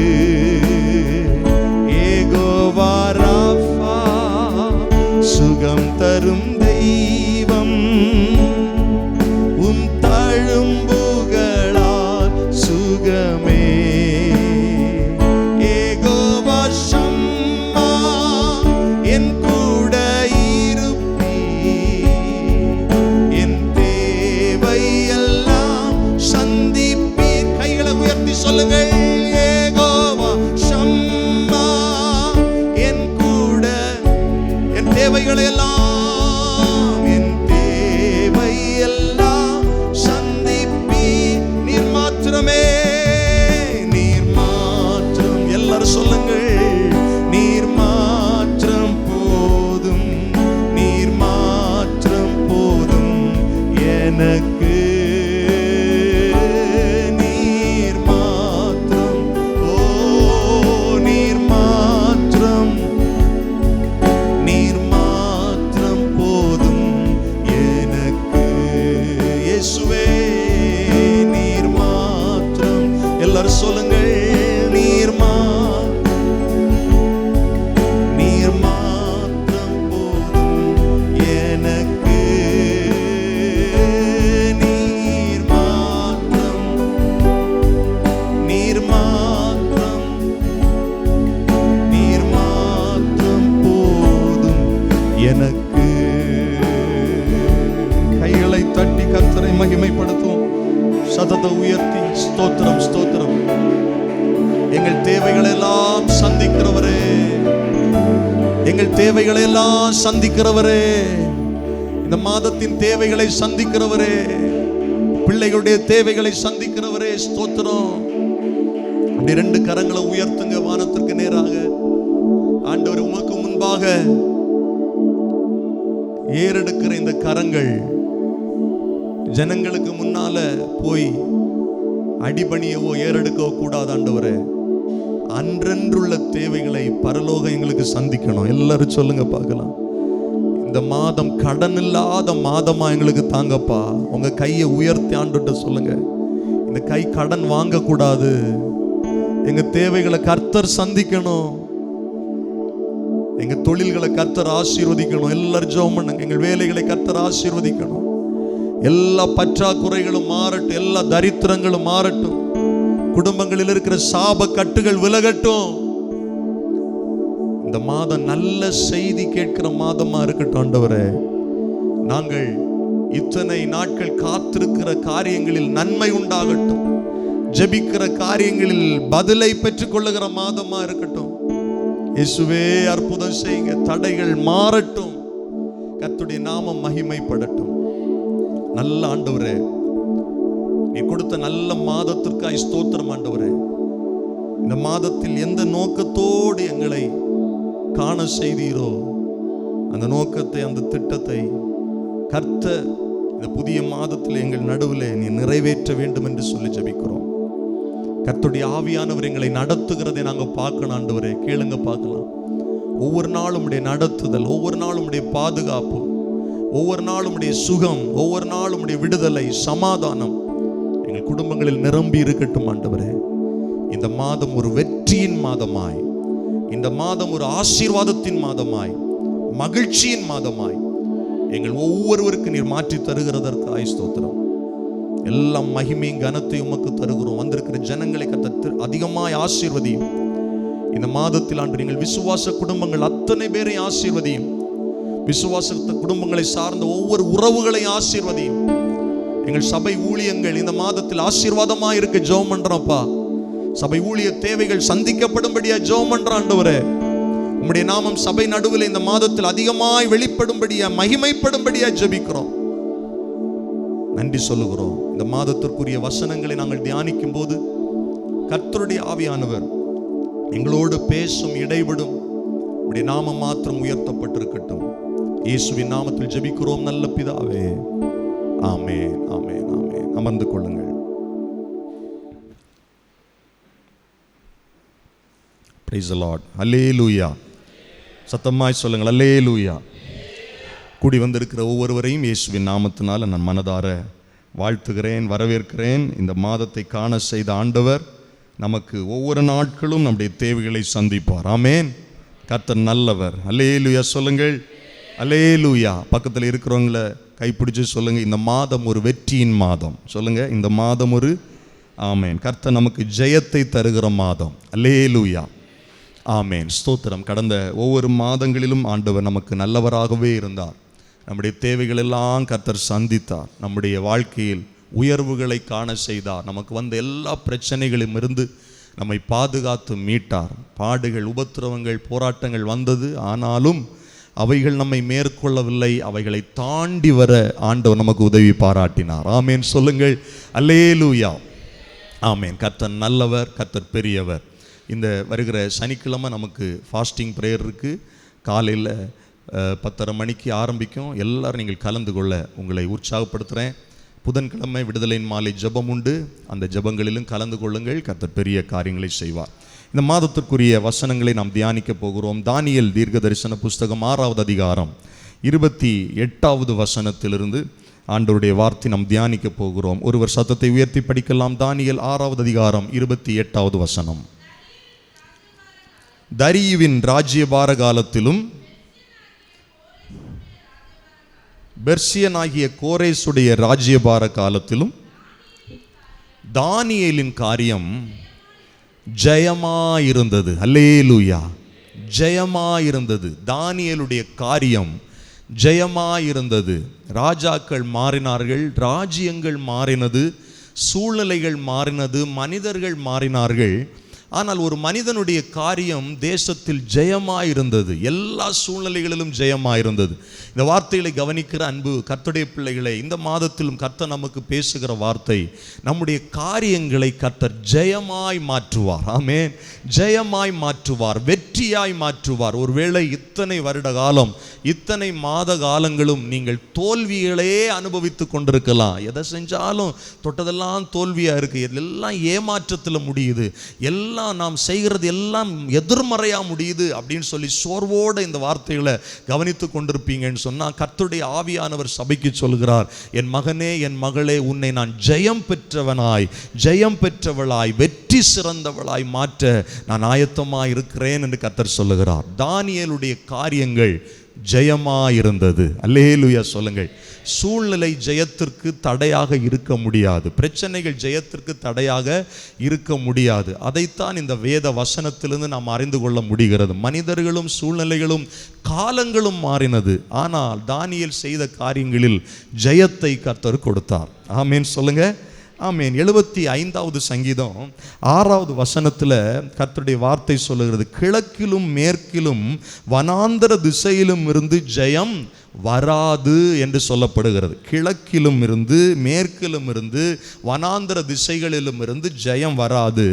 Speaker 2: யெகோவா ராஃபா, சுகம் தரும் தெய்வம். உம் தழும்புகளால் சுகமே. யெகோவா ஷம்மா, என் கூட இருப்பீ. என் தேவையெல்லாம் சந்திப்பீர். கைகளை உயர்த்தி சொல்லுங்கள். யெகோவா ஷம்மா, என் கூட, என் தேவைகளை எல்லாம், என் தேவையெல்லாம் சந்திப்பீ. நீர் மாத்திரமே, நீர் மாத்திரம். எல்லாரும் சொல்லுங்கள். நீர் மாத்திரம் போதும், நீர் மாத்திரம் போதும் எனக்கு. நீர் மாத்திரம், ஓ நீர் மாத்திரம், நீர் மாத்திரம் போதும் எனக்கு. இயேசுவே, நீர் மாத்திரம். எல்லாரும் சொல்லுங்கள். நீர் நீர் மாத்திரம் போதும் எனக்கு. நீர் மாத்திரம், நீர் மாத்திரம், நீர் மாத்திரம் போதும் எனக்கு. கைகளை தட்டி கர்த்தரை மகிமைப்படுத்துவோம். சத்தத்தை உயர்த்தி ஸ்தோத்திரம், ஸ்தோத்திரம். எங்கள் தேவைகளை எல்லாம் சந்திக்கிறவரே, எங்கள் தேவைகளை எல்லாம் சந்திக்கிறவரே, இந்த மாதத்தின் தேவைகளை சந்திக்கிறவரே, பிள்ளைகளுடைய தேவைகளை சந்திக்கிறவரே, ஸ்தோத்திரம். அப்படி 2 கரங்களை உயர்த்துங்க வானத்திற்கு நேராக. ஆண்டவர், உமக்கு முன்பாக ஏறெடுக்கிற இந்த கரங்கள் ஜனங்களுக்கு முன்னால போய் அடிபணியவோ ஏறெடுக்கவோ கூடாது. ஆண்டவரே, அன்றன்றுள்ள தேவைகளை பரலோகம் எங்களுக்கு சந்திக்கணும். எல்லாரும் சொல்லுங்க பார்க்கலாம். இந்த மாதம் கடன் இல்லாத மாதமா எங்களுக்கு தாங்கப்பா. உங்க கையை உயர்த்தி ஆண்டுட்ட சொல்லுங்க. இந்த கை கடன் வாங்க கூடாது. எங்க தேவைகளை கர்த்தர் சந்திக்கணும். எங்க தொழில்களை கர்த்தர் ஆசீர்வதிக்கணும். எல்லாரும் ஜெபம் பண்ணுங்க. எங்கள் வேலைகளை கர்த்தர் ஆசீர்வதிக்கணும். எல்லா பற்றாக்குறைகளும் மாறட்டும், எல்லா தரித்திரங்களும் மாறட்டும், குடும்பங்களில் இருக்கிற சாப கட்டுகள் விலகட்டும். இந்த மாதம் நல்ல செய்தி கேட்கிற மாதமா இருக்கட்டும். ஆண்டவரே, நாங்கள் இத்தனை நாட்கள் காத்திருக்கிற காரியங்களில் நன்மை உண்டாகட்டும். ஜெபிக்கிற காரியங்களில் பதிலை பெற்றுக் கொள்ளுகிற மாதமா இருக்கட்டும். இயேசுவே, அற்புதம் செய்யுங்க. தடைகள் மாறட்டும். கர்த்தருடைய நாமம் மகிமைப்படட்டும். நல்ல ஆண்டவரே, நீ கொடுத்த நல்ல மாதத்திற்காய் ஸ்தோத்திரம். ஆண்டவரே, இந்த மாதத்தில் எந்த நோக்கத்தோடு எங்களை காண செய்தீரோ அந்த நோக்கத்தை, அந்த திட்டத்தை கர்த்தர் இந்த புதிய மாதத்தில் எங்கள் நடுவில் நீ நிறைவேற்ற வேண்டும் என்று சொல்லி ஜெபிக்கிறோம். கர்த்தருடைய ஆவியானவர் எங்களை நடத்துகிறதை நாங்கள் பார்க்கணும். ஆண்டவரே, கேளுங்க பார்க்கலாம். ஒவ்வொரு நாளும் உடைய நடத்துதல், ஒவ்வொரு நாளும் உடைய பாதுகாப்பு, ஒவ்வொரு நாளும் உடைய சுகம், ஒவ்வொரு நாளும் உடைய விடுதலை, சமாதானம் எங்கள் குடும்பங்களில் நிரம்பி இருக்கட்டும். ஆண்டவரே, இந்த மாதம் ஒரு வெற்றியின் மாதமாய், இந்த மாதம் ஒரு ஆசீர்வாதத்தின் மாதமாய், மகிழ்ச்சியின் மாதமாய் எங்கள் ஒவ்வொருவருக்கு நீர் மாற்றி தருகிறதற்காய் ஸ்தோத்திரம். எல்லாம் மகிமையும் கனத்தையும் உமக்கு தருகிறோம். வந்திருக்கிற ஜனங்களை கர்த்தர் அதிகமாய் ஆசீர்வதியும். இந்த மாதத்தில் ஆண்டு நீங்கள் விசுவாச குடும்பங்கள் அத்தனை பேரையும் ஆசீர்வதியும். விசுவாச குடும்பங்களை சார்ந்த ஒவ்வொரு உறவுகளை ஆசீர்வதியும். எங்கள் சபை ஊழியங்கள் இந்த மாதத்தில் ஆசீர்வாதமா இருக்க ஜெபம் பண்றோம்ப்பா. சபை ஊழிய தேவைகள் சந்திக்கப்படும்படியா ஜெபம் பண்ற ஆண்டவரே. உம்முடைய நாமம் சபை நடுவில் இந்த மாதத்தில் அதிகமாய் வெளிப்படும்படியா, மகிமைப்படும்படியா ஜெபிக்கிறோம். நன்றி சொல்லுகிறோம். இந்த மாதத்திற்குரிய வசனங்களை நாங்கள் தியானிக்கும் போது கர்த்தருடைய ஆவியானவர் எங்களோடு பேசும், இடைவிடும். உம்முடைய நாமம் மாத்திரம் உயர்த்தப்பட்டிருக்கட்டும். இயேசுவின் நாமத்தில் ஜெபிக்கிறோம் நல்ல பிதாவே. ஆமென், ஆமென், ஆமென். அமர்ந்து கொள்ளுங்கள். Praise the Lord. அல்லேலூயா. சத்தமாய் சொல்லுங்கள் அல்லேலூயா. கூடி வந்திருக்கிற ஒவ்வொருவரையும் இயேசுவின் நாமத்தினால நான் மனதார வாழ்த்துகிறேன், வரவேற்கிறேன். இந்த மாதத்தை காண செய்த ஆண்டவர் நமக்கு ஒவ்வொரு நாட்களும் நம்முடைய தேவைகளை சந்திப்பார். ஆமென். கர்த்தர் நல்லவர். அல்லேலூயா சொல்லுங்கள். அல்லேலூயா. பக்கத்தில் இருக்கிறவங்கள கைப்பிடிச்சு சொல்லுங்க, இந்த மாதம் ஒரு வெற்றியின் மாதம். சொல்லுங்க, இந்த மாதம் ஒரு ஆமென். கர்த்தர் நமக்கு ஜெயத்தை தருகிற மாதம். அல்லேலூயா. ஆமென். ஸ்தோத்திரம். கடந்த ஒவ்வொரு மாதங்களிலும் ஆண்டவர் நமக்கு நல்லவராகவே இருந்தார். நம்முடைய தேவைகள் எல்லாம் கர்த்தர் சந்தித்தார். நம்முடைய வாழ்க்கையில் உயர்வுகளை காண செய்தார். நமக்கு வந்த எல்லா பிரச்சனைகளிலும் இருந்து நம்மை பாதுகாத்து மீட்டார். பாடுகள், உபத்திரவங்கள், போராட்டங்கள் வந்தது. ஆனாலும் அவைகள் நம்மை மேற்கொள்ளவில்லை. அவைகளை தாண்டி வர ஆண்டவர் நமக்கு உதவி பாராட்டினார். ஆமென் சொல்லுங்கள் அல்லேலூயா. ஆமென். கர்த்தர் நல்லவர், கர்த்தர் பெரியவர். இந்த வருகிற சனிக்கிழமை நமக்கு ஃபாஸ்டிங் ப்ரேயர் இருக்குது. காலையில் 10:30 மணிக்கு ஆரம்பிக்கும். எல்லாரும் நீங்கள் கலந்து கொள்ள உங்களை உற்சாகப்படுத்துகிறேன். புதன்கிழமை விடுதலையின் மாலை ஜெபம் உண்டு. அந்த ஜெபங்களிலும் கலந்து கொள்ளுங்கள். கர்த்தர் பெரிய காரியங்களை செய்வார். இந்த மாதத்திற்குரிய வசனங்களை நாம் தியானிக்க போகிறோம். தானியேல் தீர்க்க தரிசன புஸ்தகம் 6வது அதிகாரம் 28வது வசனத்திலிருந்து ஆண்டவருடைய வார்த்தை நாம் தியானிக்க போகிறோம். ஒருவர் சத்தத்தை உயர்த்தி படிக்கலாம். தானியேல் 6வது அதிகாரம் 28வது வசனம். தரியுவின் ராஜ்யபார காலத்திலும் பெர்சியனாகிய கோரேசுடைய ராஜ்யபார காலத்திலும் தானியேலின் காரியம் ஜெயமாயிருந்தது. அல்லேலூயா. ஜெயமாயிருந்தது. தானியேலுடைய காரியம் ஜெயமாயிருந்தது. ராஜாக்கள் மாறினார்கள், ராஜ்யங்கள் மாறினது, சூழ்நிலைகள் மாறினது, மனிதர்கள் மாறினார்கள். ஆனால் ஒரு மனிதனுடைய காரியம் தேசத்தில் ஜெயமாயிருந்தது. எல்லா சூழ்நிலைகளிலும் ஜெயமாயிருந்தது. இந்த வார்த்தைகளை கவனிக்கிற அன்பு கர்த்தருடைய பிள்ளைகளை, இந்த மாதத்திலும் கர்த்தர் நமக்கு பேசுகிற வார்த்தை, நம்முடைய காரியங்களை கர்த்தர் ஜெயமாய் மாற்றுவார். ஆமென். ஜெயமாய் மாற்றுவார், வெற்றியாய் மாற்றுவார். ஒருவேளை இத்தனை வருட காலம், இத்தனை மாத காலங்களும் நீங்கள் தோல்விகளே அனுபவித்து கொண்டிருக்கலாம். எதை செஞ்சாலும் தொட்டதெல்லாம் தோல்வியா இருக்கு, எல்லாம் ஏமாற்றத்தில் முடியுது, எல்லாம் நாம் செய்கிறது எல்லாம் எதிர்மறையா முடியுது அப்படின்னு சொல்லி சோர்வோடு இந்த வார்த்தைகளை கவனித்து கொண்டிருப்பீங்கன்னு சொன்னா, கர்த்தருடைய ஆவியானவர் சபைக்கு சொல்கிறார், என் மகனே, என் மகளே, உன்னை நான் ஜெயம் பெற்றவனாய், ஜெயம் பெற்றவளாய், வெற்றி சிறந்தவளாய் மாற்ற நான் ஆயத்தமாய் இருக்கிறேன் என்று கர்த்தர் சொல்லுகிறார். தானியேலுடைய காரியங்கள் ஜெயமாயிருந்தது. அல்லேலூயா சொல்லுங்கள். சூழ்நிலை ஜெயத்திற்கு தடையாக இருக்க முடியாது. பிரச்சனைகள் ஜெயத்திற்கு தடையாக இருக்க முடியாது. அதைத்தான் இந்த வேத வசனத்திலிருந்து நாம் அறிந்து கொள்ள முடிகிறது. மனிதர்களும் சூழ்நிலைகளும் காலங்களும் மாறினது, ஆனால் தானியேல் செய்த காரியங்களில் ஜெயத்தை கர்த்தர் கொடுத்தார். ஆமென் சொல்லுங்க. ஆமென். 75வது சங்கீதம் 6வது வசனத்தில் கர்த்தருடைய வார்த்தை சொல்லுகிறது, கிழக்கிலும் மேற்கிலும் வனாந்தர திசையிலும் இருந்து ஜெயம் வராது என்று சொல்லப்படுகிறது. கிழக்கிலும் இருந்து, மேற்கிலும் இருந்து, வனாந்தர திசைகளிலும் இருந்து ஜெயம் வராது.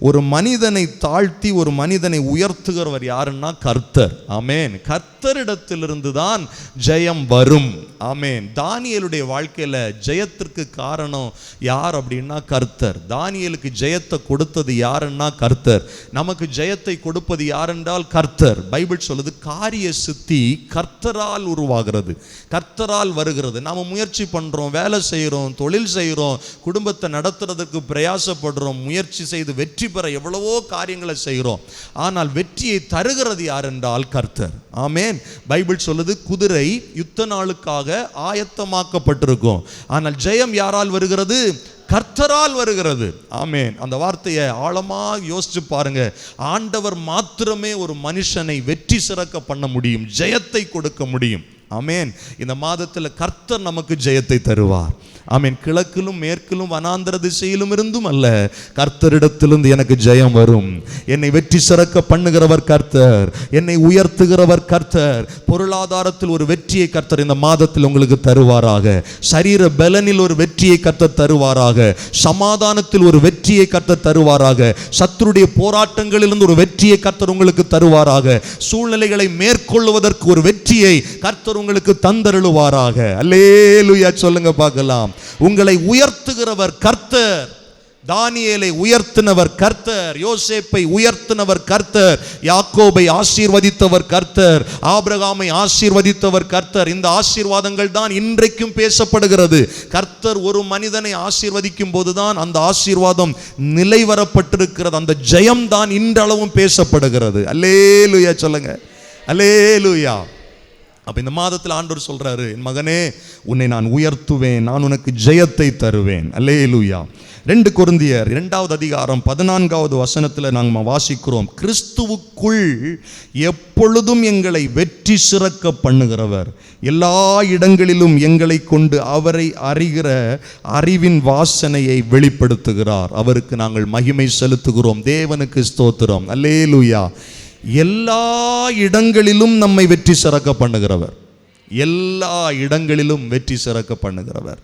Speaker 2: ஒரு மனிதனை தாழ்த்தி ஒரு மனிதனை உயர்த்துகிறவர் யாருன்னா கர்த்தர். ஆமென். கர்த்தரிடத்திலிருந்து தான் ஜெயம் வரும். ஆமென். தானியேலுடைய வாழ்க்கையில ஜெயத்திற்கு காரணம் யார் அப்படின்னா கர்த்தர். தானியேலுக்கு ஜெயத்தை கொடுத்தது யாருன்னா கர்த்தர். நமக்கு ஜெயத்தை கொடுப்பது யார் என்றால் கர்த்தர். பைபிள் சொல்லுது, காரிய சித்தி கர்த்தரால் உருவாகிறது, கர்த்தரால் வருகிறது. நாம முயற்சி பண்றோம், வேலை செய்யறோம், தொழில் செய்யறோம், குடும்பத்தை நடத்துறதுக்கு பிரயாசப்படுறோம், முயற்சி செய்து வெற்றி பெற எவ்வளவோ காரியங்களை செய்கிறோம். ஆனால் வெற்றியை தருகிறது யார் என்றால் கர்த்தர். ஆமென். பைபிள் சொல்லுது, குதிரை யுத்த நாளுக்காக ஆயத்தமாக்கப்பட்டிருக்கும், ஆனால் ஜெயம் யாரால் வருகிறது? கர்த்தரால் வருகிறது. ஆமென். அந்த வார்த்தையை ஆழமாக யோசிச்சு பாருங்க. ஆண்டவர் மாத்திரமே ஒரு மனுஷனை வெற்றி சிறக்க பண்ண முடியும், ஜெயத்தை கொடுக்க முடியும். ஆமென். இந்த மாதத்தில் கர்த்தர் நமக்கு ஜெயத்தை தருவார். ஆமென். கிழக்கிலும் மேற்கிலும் வனாந்தர திசையிலும் இருந்தும் அல்ல, கர்த்தரிடத்திலிருந்து எனக்கு ஜெயம் வரும். என்னை வெற்றி சிறக்க பண்ணுகிறவர் கர்த்தர், என்னை உயர்த்துகிறவர் கர்த்தர். பொருளாதாரத்தில் ஒரு வெற்றியை கர்த்தர் இந்த மாதத்தில் உங்களுக்கு தருவாராக. சரீர பலனில் ஒரு வெற்றியை கர்த்தர் தருவாராக. சமாதானத்தில் ஒரு வெற்றியை கர்த்தர் தருவாராக. சத்துருடைய போராட்டங்களிலிருந்து ஒரு வெற்றியை கர்த்தர் உங்களுக்கு தருவாராக. சூழ்நிலைகளை மேற்கொள்வதற்கு ஒரு வெற்றியை கர்த்தர் உங்களுக்கு தந்தருளுவாராக. அல்லேலூயா சொல்லுங்க பார்க்கலாம். உங்களை உயர்த்துகிறவர் கர்த்தர். தானியேலை உயர்த்தினவர் கர்த்தர், யோசேப்பை உயர்த்தினவர் கர்த்தர், யாக்கோபை ஆசீர்வதித்தவர் கர்த்தர், ஆபிரகாமை ஆசீர்வதித்தவர் கர்த்தர். இந்த ஆசீர்வாதங்கள் தான் இன்றைக்கும் பேசப்படுகிறது. கர்த்தர் ஒரு மனிதனை ஆசீர்வதிக்கும் போதுதான் அந்த ஆசீர்வாதம் நிலைவரப்பட்டிருக்கிறது. அந்த ஜெயம் தான் இன்றளவும் பேசப்படுகிறது. அல்லேலூயா சொல்லுங்க, அல்லேலூயா. அப்ப இந்த மாதத்தில் ஆண்டவர் சொல்றாரு, என் மகனே, உன்னை நான் உயர்த்துவேன், நான் உனக்கு ஜெயத்தை தருவேன். அல்லேலூயா. 2 கொரிந்தியர் 2வது அதிகாரம் 14வது வசனத்தில் நாங்கள் வாசிக்கிறோம், கிறிஸ்துவுக்குள் எப்பொழுதும் எங்களை வெற்றி சிறக்க பண்ணுகிறவர், எல்லா இடங்களிலும் எங்களை கொண்டு அவரை அறிகிற அறிவின் வாசனையை வெளிப்படுத்துகிறார். அவருக்கு நாங்கள் மகிமை செலுத்துகிறோம். தேவனுக்கு ஸ்தோத்திரம். அல்லேலூயா. எல்லா இடங்களிலும் நம்மை வெற்றி சிறக்க பண்ணுகிறவர், எல்லா இடங்களிலும் வெற்றி சிறக்க பண்ணுகிறவர்.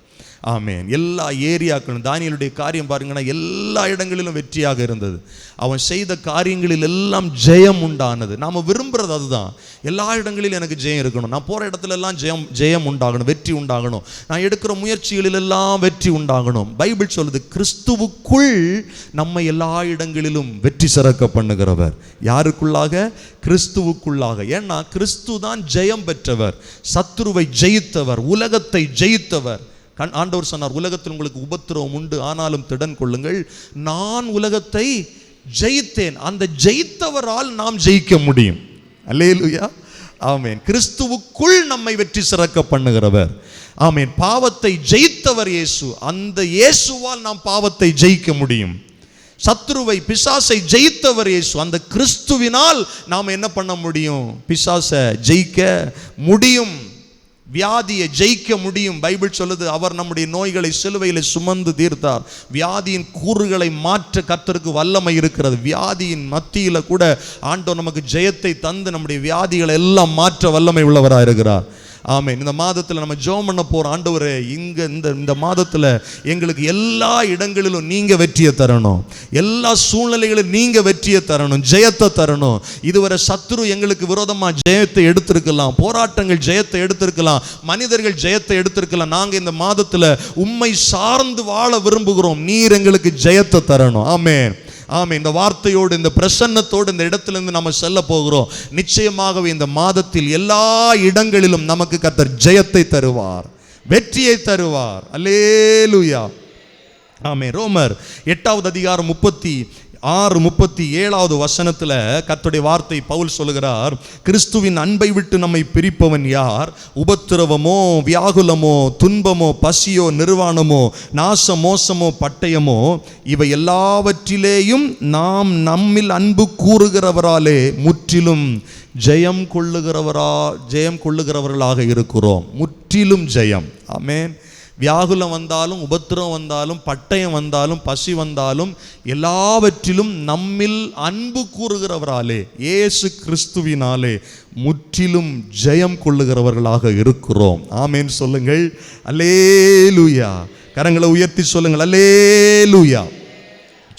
Speaker 2: ஆமென். எல்லா ஏரியாக்களும் தானியேலுடைய காரியம் பாருங்கன்னா எல்லா இடங்களிலும் வெற்றியாக இருந்தது. அவன் செய்த காரியங்களில் எல்லாம் ஜெயம் உண்டானது. நாம் விரும்புறது அதுதான். எல்லா இடங்களிலும் எனக்கு ஜெயம் இருக்கணும், நான் போகிற இடத்துல எல்லாம் ஜெயம் உண்டாகணும், வெற்றி உண்டாகணும், நான் எடுக்கிற முயற்சிகளில் எல்லாம் வெற்றி உண்டாகணும். பைபிள் சொல்லுது, கிறிஸ்துவுக்குள் நம்மை எல்லா இடங்களிலும் வெற்றி சிறக்க பண்ணுகிறவர். யாருக்குள்ளாக? கிறிஸ்துவுக்குள்ளாக. ஏன்னா கிறிஸ்து தான் ஜெயம் பெற்றவர், சத்துருவை ஜெயித்தவர், உலகத்தை ஜெயித்தவர். ஆண்டவர் சொன்னார், உலகத்தில் உங்களுக்கு உபத்திரவம் உண்டு, ஆனாலும் திடன் கொள்ளுங்கள், நான் உலகத்தை ஜெயித்தேன். அந்த ஜெயித்தவரால் நாம் ஜெயிக்க முடியும். அல்லேலூயா. ஆமென். கிறிஸ்துவுக்குள் நம்மை வெற்றி சிறக்க பண்ணுகிறவர். ஆமென். பாவத்தை ஜெயித்தவர் இயேசு. அந்த இயேசுவால் நாம் பாவத்தை ஜெயிக்க முடியும். சத்துருவை, பிசாசை ஜெயித்தவர் இயேசு. அந்த கிறிஸ்துவினால் நாம் என்ன பண்ண முடியும்? பிசாசை ஜெயிக்க முடியும், வியாதியை ஜெயிக்க முடியும். பைபிள் சொல்லுது, அவர் நம்முடைய நோய்களை சிலுவையில் சுமந்து தீர்த்தார். வியாதியின் கூறுகளை மாற்ற கர்த்தருக்கு வல்லமை இருக்கிறது. வியாதியின் மத்தியில் கூட ஆண்டவர் நமக்கு ஜெயத்தை தந்து நம்முடைய வியாதிகளை எல்லாம் மாற்ற வல்லமை உள்ளவராக இருக்கிறார். ஆமென். இந்த மாதத்தில் நம்ம ஜெபம் பண்ண போற ஆண்டவரே, இந்த மாதத்தில் எங்களுக்கு எல்லா இடங்களிலும் நீங்க வெற்றியை தரணும், எல்லா சூழ்நிலைகளிலும் நீங்க வெற்றியை தரணும், ஜெயத்தை தரணும். இதுவரை சத்துரு எங்களுக்கு விரோதமா ஜெயத்தை எடுத்திருக்கலாம், போராட்டங்கள் ஜெயத்தை எடுத்திருக்கலாம், மனிதர்கள் ஜெயத்தை எடுத்திருக்கலாம். நாங்க இந்த மாதத்தில் உம்மை சார்ந்து வாழ விரும்புகிறோம். நீர் எங்களுக்கு ஜெயத்தை தரணும். ஆமென். ஆமென். இந்த வார்த்தையோடு, இந்த பிரசன்னத்தோடு இந்த இடத்திலிருந்து நம்ம செல்ல போகிறோம். நிச்சயமாகவே இந்த மாதத்தில் எல்லா இடங்களிலும் நமக்கு கர்த்தர் ஜெயத்தை தருவார், வெற்றியை தருவார். அல்லேலூயா. ஆமென். ரோமர் 8வது அதிகாரம் 36-37வது வசனத்தில் கர்த்தருடைய வார்த்தை பவுல் சொல்லுகிறார், கிறிஸ்துவின் அன்பை விட்டு நம்மை பிரிப்பவன் யார்? உபத்திரவமோ, வியாகுலமோ, துன்பமோ, பசியோ, நிர்வாணமோ, நாச மோசமோ, பட்டயமோ, இவை எல்லாவற்றிலேயும் நாம் நம்மில் அன்பு கூறுகிறவராலே முற்றிலும் ஜெயம் கொள்ளுகிறவர்களாக இருக்கிறோம். முற்றிலும் ஜெயம். ஆமென். வியாகுலம் வந்தாலும், உபத்திரம் வந்தாலும், பட்டயம் வந்தாலும், பசி வந்தாலும், எல்லாவற்றிலும் நம்மில் அன்பு கூறுகிறவராலே, இயேசு கிறிஸ்துவினாலே முற்றிலும் ஜெயம் கொள்ளுகிறவர்களாக இருக்கிறோம். ஆமென் சொல்லுங்கள். அல்லேலூயா. கரங்களை உயர்த்தி சொல்லுங்கள். அல்லேலூயா.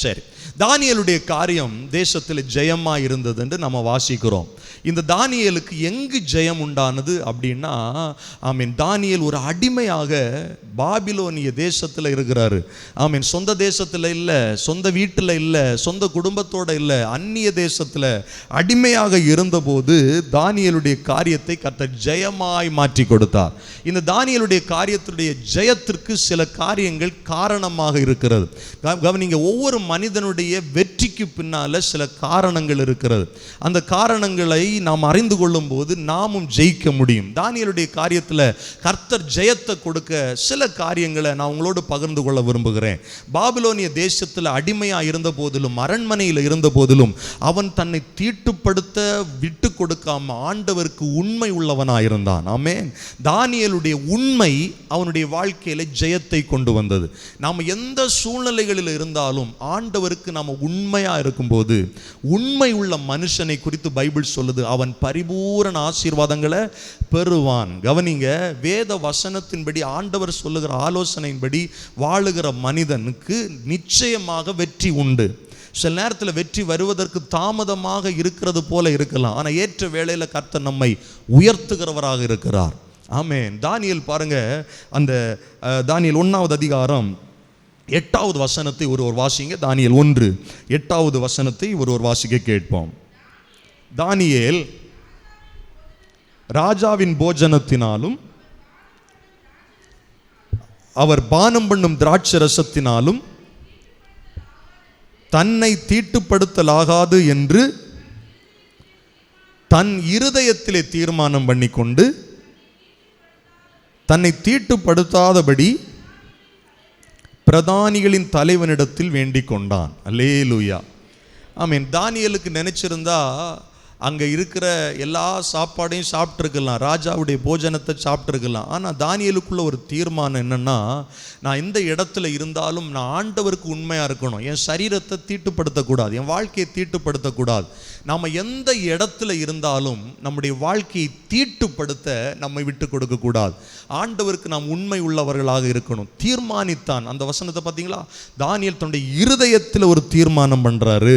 Speaker 2: சரி, தானியேலுடைய காரியம் தேசத்தில் ஜெயமா இருந்தது என்று நம்ம வாசிக்கிறோம். இந்த தானியேலுக்கு எங்கு ஜெயம் உண்டானது அப்படின்னா, ஆமீன், தானியேல் ஒரு அடிமையாக பாபிலோனிய தேசத்தில் இருக்கிறாரு. ஆமீன். சொந்த தேசத்தில் இல்லை, சொந்த வீட்டில் இல்லை, சொந்த குடும்பத்தோடு இல்லை, அந்நிய தேசத்தில் அடிமையாக இருந்தபோது தானியேலுடைய காரியத்தை கர்த்தர் ஜெயமாய் மாற்றி கொடுத்தார். இந்த தானியேலுடைய காரியத்துடைய ஜெயத்திற்கு சில காரியங்கள் காரணமாக இருக்கிறது. கவனிங்க, ஒவ்வொரு மனிதனுடைய தானியேலுடைய வெற்றிக்கு பின்னால சில காரணங்கள் இருக்கிறது. அந்த காரணங்களை நாம் அறிந்து கொள்ளும் போது நாமும் ஜெயிக்க முடியும். தானியேலுடைய காரியத்தில் கர்த்தர் ஜெயத்தை கொடுக்க சில காரியங்களை நான் உங்களோடு பகிர்ந்து கொள்ள விரும்புகிறேன். பாபிலோனிய தேசத்தில் அடிமையாக இருந்த போதிலும், அரண்மனையில் இருந்த போதிலும், அவன் தன்னை தீட்டுப்படுத்த விட்டு கொடுக்காம ஆண்டவருக்கு உண்மை உள்ளவனாக இருந்தான். ஆமென். தானியேலுடைய உண்மை அவனுடைய வாழ்க்கையில ஜெயத்தை கொண்டு வந்தது. நாம் எந்த சூழ்நிலைகளில் இருந்தாலும் ஆண்டவருக்கு நாம் உண்மையா இருக்கும்போது, உண்மை உள்ள மனுஷனை குறித்து பைபிள் சொல்லுது, அவன் பரிபூரண ஆசீர்வாதங்களை பெறுவான். கவனிங்க, வேத வசனத்தின்படி ஆண்டவர் சொல்லுகிற ஆலோசனையின்படி வாழுகிற மனிதனுக்கு நிச்சயமாக வெற்றி உண்டு. சில நேரத்தில் வெற்றி வருவதற்கு தாமதமாக இருக்கிறது போல இருக்கலாம், ஆனால் ஏற்ற வேளையில் கர்த்தர் நம்மை உயர்த்துகிறவராக இருக்கிறார். ஆமென். தானியேல் பாருங்க, அந்த தானியேல் 1வது அதிகாரம் 8வது வசனத்தை ஒருவர் வாசிங்க. தானியேல் 1:8வது வசனத்தை ஒருவர் வாசிக்க கேட்போம். தானியேல் ராஜாவின் போஜனத்தினாலும் அவர் பானம் பண்ணும் திராட்சை ரசத்தினாலும் தன்னை தீட்டுப்படுத்தலாகாது என்று தன் இருதயத்திலே தீர்மானம் பண்ணிக்கொண்டு தன்னை தீட்டுப்படுத்தாதபடி பிரதானிகளின் தலைவனிடத்தில் வேண்டிக் கொண்டான். அல்லேலூயா. ஆமென். தானியேலுக்கு நினைச்சிருந்தா அங்கே இருக்கிற எல்லா சாப்பாடையும் சாப்பிட்ருக்கலாம், ராஜாவுடைய போஜனத்தை சாப்பிட்ருக்கலாம். ஆனால் தானியேலுக்குள்ள ஒரு தீர்மானம் என்னன்னா, நான் எந்த இடத்துல இருந்தாலும் நான் ஆண்டவருக்கு உண்மையாக இருக்கணும். என் சரீரத்தை தீட்டுப்படுத்தக்கூடாது, என் வாழ்க்கையை தீட்டுப்படுத்தக்கூடாது. நாம் எந்த இடத்துல இருந்தாலும் நம்முடைய வாழ்க்கையை தீட்டுப்படுத்த நம்மை விட்டு கொடுக்கக்கூடாது. ஆண்டவருக்கு நாம் உண்மை உள்ளவர்களாக இருக்கணும். தீர்மானித்தான். அந்த வசனத்தை பார்த்தீங்களா? தானியேல் தன்னுடைய இருதயத்தில் ஒரு தீர்மானம் பண்ணுறாரு,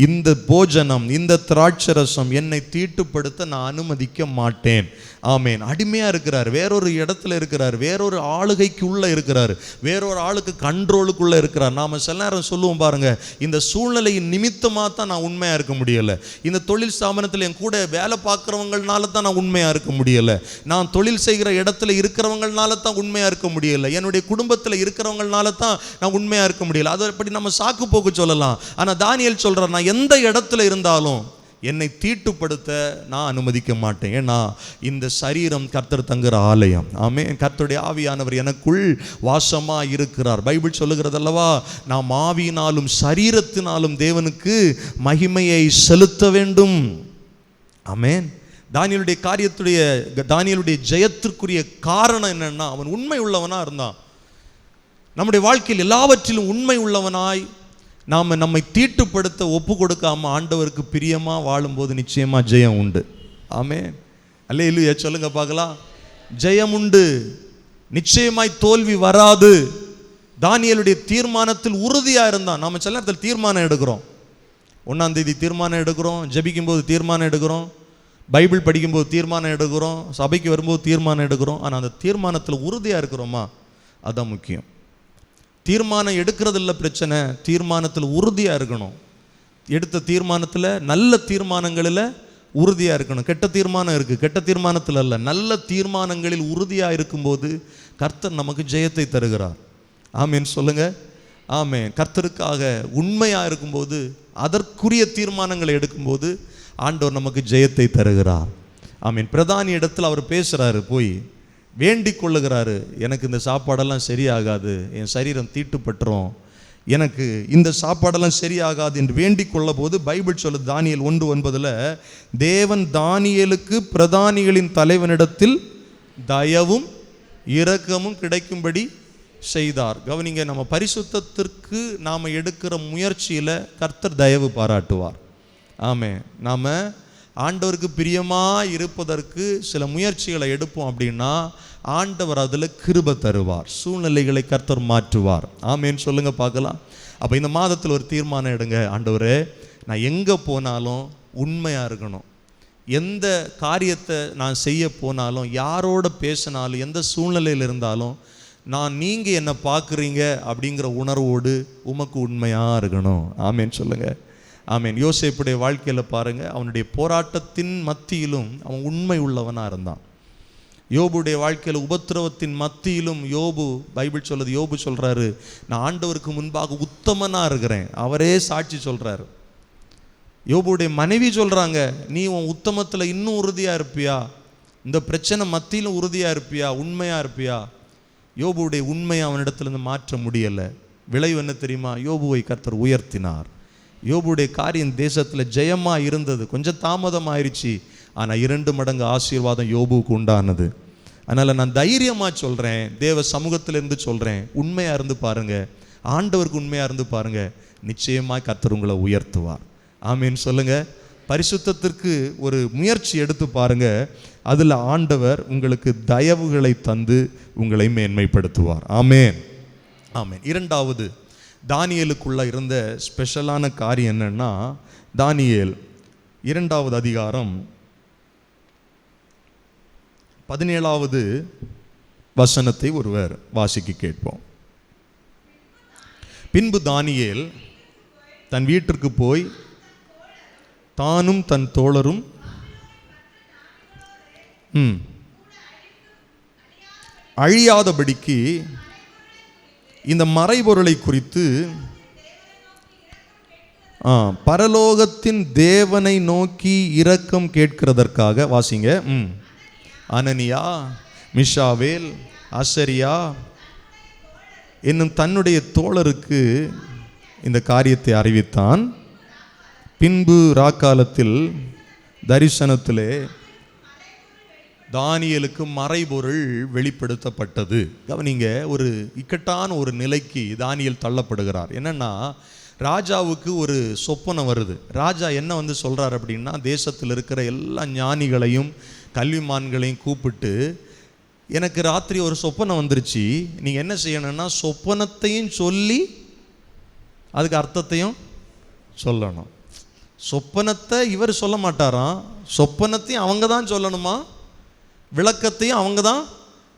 Speaker 2: இந்த போஜனம், இந்த திராட்சை ரசம் என்னை தீட்டுப்படுத்த நான் அனுமதிக்க மாட்டேன். ஆமேன். அடிமையாக இருக்கிறார், வேறொரு இடத்துல இருக்கிறார், வேறொரு ஆளுகைக்கு உள்ள இருக்கிறார், வேறொரு ஆளுக்கு கண்ட்ரோலுக்குள்ளே இருக்கிறார். நாம் சில நேரம் சொல்லுவோம் பாருங்க, இந்த சூழ்நிலையின் நிமித்தமாக தான் நான் உண்மையாக இருக்க முடியலை, இந்த தொழில் ஸ்தாபனத்தில் என் கூட வேலை பார்க்குறவங்கனால தான் நான் உண்மையாக இருக்க முடியலை, நான் தொழில் செய்கிற இடத்துல இருக்கிறவங்கனால தான் உண்மையாக இருக்க முடியலை, என்னுடைய குடும்பத்தில் இருக்கிறவங்கனால தான் நான் உண்மையாக இருக்க முடியலை. அதை அப்படி நம்ம சாக்கு போக்கு சொல்லலாம். ஆனால் தானியேல் சொல்கிறார், நான் எந்த இடத்துல இருந்தாலும் என்னை தீட்டுப்படுத்த நான் அனுமதிக்க மாட்டேன். ஏன்னா இந்த சரீரம் கர்த்தர் தங்குற ஆலயம். ஆமென். கர்த்தருடைய ஆவியானவர் எனக்குள் வாசமாக இருக்கிறார். பைபிள் சொல்லுகிறது அல்லவா, நாம் ஆவியினாலும் சரீரத்தினாலும் தேவனுக்கு மகிமையை செலுத்த வேண்டும். ஆமென். தானியேலுடைய ஜெயத்திற்குரிய காரணம் என்னன்னா, அவன் உண்மை உள்ளவனாக இருந்தான். நம்முடைய வாழ்க்கையில் எல்லாவற்றிலும் உண்மை உள்ளவனாய் நாம் நம்மை தீட்டுப்படுத்த ஒப்பு கொடுக்காம ஆண்டவருக்கு பிரியமாக வாழும்போது நிச்சயமாக ஜெயம் உண்டு. ஆமென். அல்லேலூயா. சொல்லுங்க பார்க்கலாம். ஜெயம் உண்டு, நிச்சயமாய் தோல்வி வராது. தானியேலுடைய தீர்மானத்தில் உறுதியாக இருந்தான். நாம் சில நேரத்தில் தீர்மானம் எடுக்கிறோம், 1ஆம் தேதி தீர்மானம் எடுக்கிறோம், ஜெபிக்கும்போது தீர்மானம் எடுக்கிறோம், பைபிள் படிக்கும்போது தீர்மானம் எடுக்கிறோம், சபைக்கு வரும்போது தீர்மானம் எடுக்கிறோம். ஆனால் அந்த தீர்மானத்தில் உறுதியாக இருக்கிறோமா? அதுதான் முக்கியம். தீர்மானம் எடுக்கிறது இல்லை பிரச்சனை, தீர்மானத்தில் உறுதியாக இருக்கணும். எடுத்த தீர்மானத்தில், நல்ல தீர்மானங்களில் உறுதியாக இருக்கணும். கெட்ட தீர்மானம் இருக்குது, கெட்ட தீர்மானத்தில் அல்ல, நல்ல தீர்மானங்களில் உறுதியாக இருக்கும்போது கர்த்தர் நமக்கு ஜெயத்தை தருகிறார். ஆமேன். சொல்லுங்க. ஆமேன். கர்த்தருக்காக உண்மையாக இருக்கும்போது, அதற்குரிய தீர்மானங்களை எடுக்கும்போது ஆண்டவர் நமக்கு ஜெயத்தை தருகிறார். ஆமீன். பிரதானி இடத்துல அவர் பேசுகிறாரு, போய் வேண்டிக் கொள்ளுகிறாரு, எனக்கு இந்த சாப்பாடெல்லாம் சரியாகாது, என் சரீரம் தீட்டுப்பட்டுரும், எனக்கு இந்த சாப்பாடெல்லாம் சரியாகாது என்று வேண்டிக் கொள்ள போது பைபிள் சொல்லுது, தானியேல் 1:9, தேவன் தானியேலுக்கு பிரதானிகளின் தலைவனிடத்தில் தயவும் இரக்கமும் கிடைக்கும்படி செய்தார். கவனிங்க, நம்ம பரிசுத்தத்திற்கு நாம் எடுக்கிற முயற்சியில் கர்த்தர் தயவு பாராட்டுவார். ஆமே. நாம் ஆண்டவருக்கு பிரியமாக இருப்பதற்கு சில முயற்சிகளை எடுப்போம் அப்படின்னா ஆண்டவர் அதில் கிருபை தருவார், சூழ்நிலைகளை கர்த்தர் மாற்றுவார். ஆமேன்னு சொல்லுங்க பார்க்கலாம். அப்போ இந்த மாதத்தில் ஒரு தீர்மானம் எடுங்க, ஆண்டவரே நான் எங்கே போனாலும் உண்மையாக இருக்கணும், எந்த காரியத்தை நான் செய்ய போனாலும், யாரோட பேசினாலும், எந்த சூழ்நிலையில் இருந்தாலும் நீங்கள் என்னை பார்க்குறீங்க அப்படிங்கிற உணர்வோடு உமக்கு உண்மையாக இருக்கணும். ஆமேன்னு சொல்லுங்கள். ஆமேன். யோசேப்புடைய வாழ்க்கையில் பாருங்கள், அவனுடைய போராட்டத்தின் மத்தியிலும் அவன் உண்மை உள்ளவனாக இருந்தான். யோபுடைய வாழ்க்கையில் உபத்திரவத்தின் மத்தியிலும் பைபிள் சொல்லுது, யோபு சொல்றாரு, நான் ஆண்டவருக்கு முன்பாக உத்தமனா இருக்கிறேன். அவரே சாட்சி சொல்றாரு. யோபுடைய மனைவி சொல்றாங்க, நீ உன் உத்தமத்துல இன்னும் உறுதியா இருப்பியா? இந்த பிரச்சனை மத்தியிலும் உறுதியா இருப்பியா? உண்மையா இருப்பியா? யோபுடைய உண்மையை அவனிடத்திலிருந்து மாற்ற முடியலை. விளைவு என்ன தெரியுமா? யோபுவை கர்த்தர் உயர்த்தினார். யோபுடைய காரியம் தேசத்தில் ஜெயமா இருந்தது. கொஞ்சம் தாமதம் ஆயிடுச்சு, ஆனால் 2 மடங்கு ஆசீர்வாதம் யோபுவுக்கு உண்டானது. அதனால் நான் தைரியமாக சொல்கிறேன், தேவ சமூகத்திலிருந்து சொல்கிறேன், உண்மையாக இருந்து பாருங்க, ஆண்டவருக்கு உண்மையாக இருந்து பாருங்க, நிச்சயமாக கர்த்தர் உங்களை உயர்த்துவார். ஆமீன் சொல்லுங்க. பரிசுத்தத்திற்கு ஒரு முயற்சி எடுத்து பாருங்க, அதில் ஆண்டவர் உங்களுக்கு தயவுகளை தந்து உங்களை மேன்மைப்படுத்துவார். ஆமேன், ஆமேன். 2வது, தானியேலுக்குள்ள இருந்த ஸ்பெஷலான காரியம் என்னன்னா, தானியேல் 2வது அதிகாரம் 17வது வசனத்தை ஒருவர் வாசிக்க கேட்போம். பின்பு தானியேல் தன் வீட்டிற்கு போய் தானும் தன் தோழரும் அழியாதபடிக்கு இந்த மறைபொருளை குறித்து பரலோகத்தின் தேவனை நோக்கி இரக்கம் கேட்கிறதற்காக, வாசிங்க, அனனியா, மிஷாவேல், அசரியா என்னும் தன்னுடைய தோழருக்கு இந்த காரியத்தை அறிவித்தான். பின்பு ராக்காலத்தில் தரிசனத்திலே தானியேலுக்கு மறைபொருள் வெளிப்படுத்தப்பட்டது. கவனிங்க, ஒரு இக்கட்டான ஒரு நிலைக்கு தானியேல் தள்ளப்படுகிறார். என்னன்னா, ராஜாவுக்கு ஒரு சொப்பனம் வருது. ராஜா என்ன சொல்றார் அப்படின்னா, தேசத்தில் இருக்கிற எல்லா ஞானிகளையும் கல்விமான்களையும் கூப்பிட்டு, எனக்கு ராத்திரி ஒரு சொப்பனம் வந்துருச்சு, நீங்க என்ன செய்யணும்னா சொப்பனத்தையும் சொல்லி அதுக்கு அர்த்தத்தையும் சொல்லணும். சொப்பனத்தை இவர் சொல்ல மாட்டாராம், சொப்பனத்தையும் அவங்க தான் சொல்லணுமா, விளக்கத்தையும் அவங்க தான்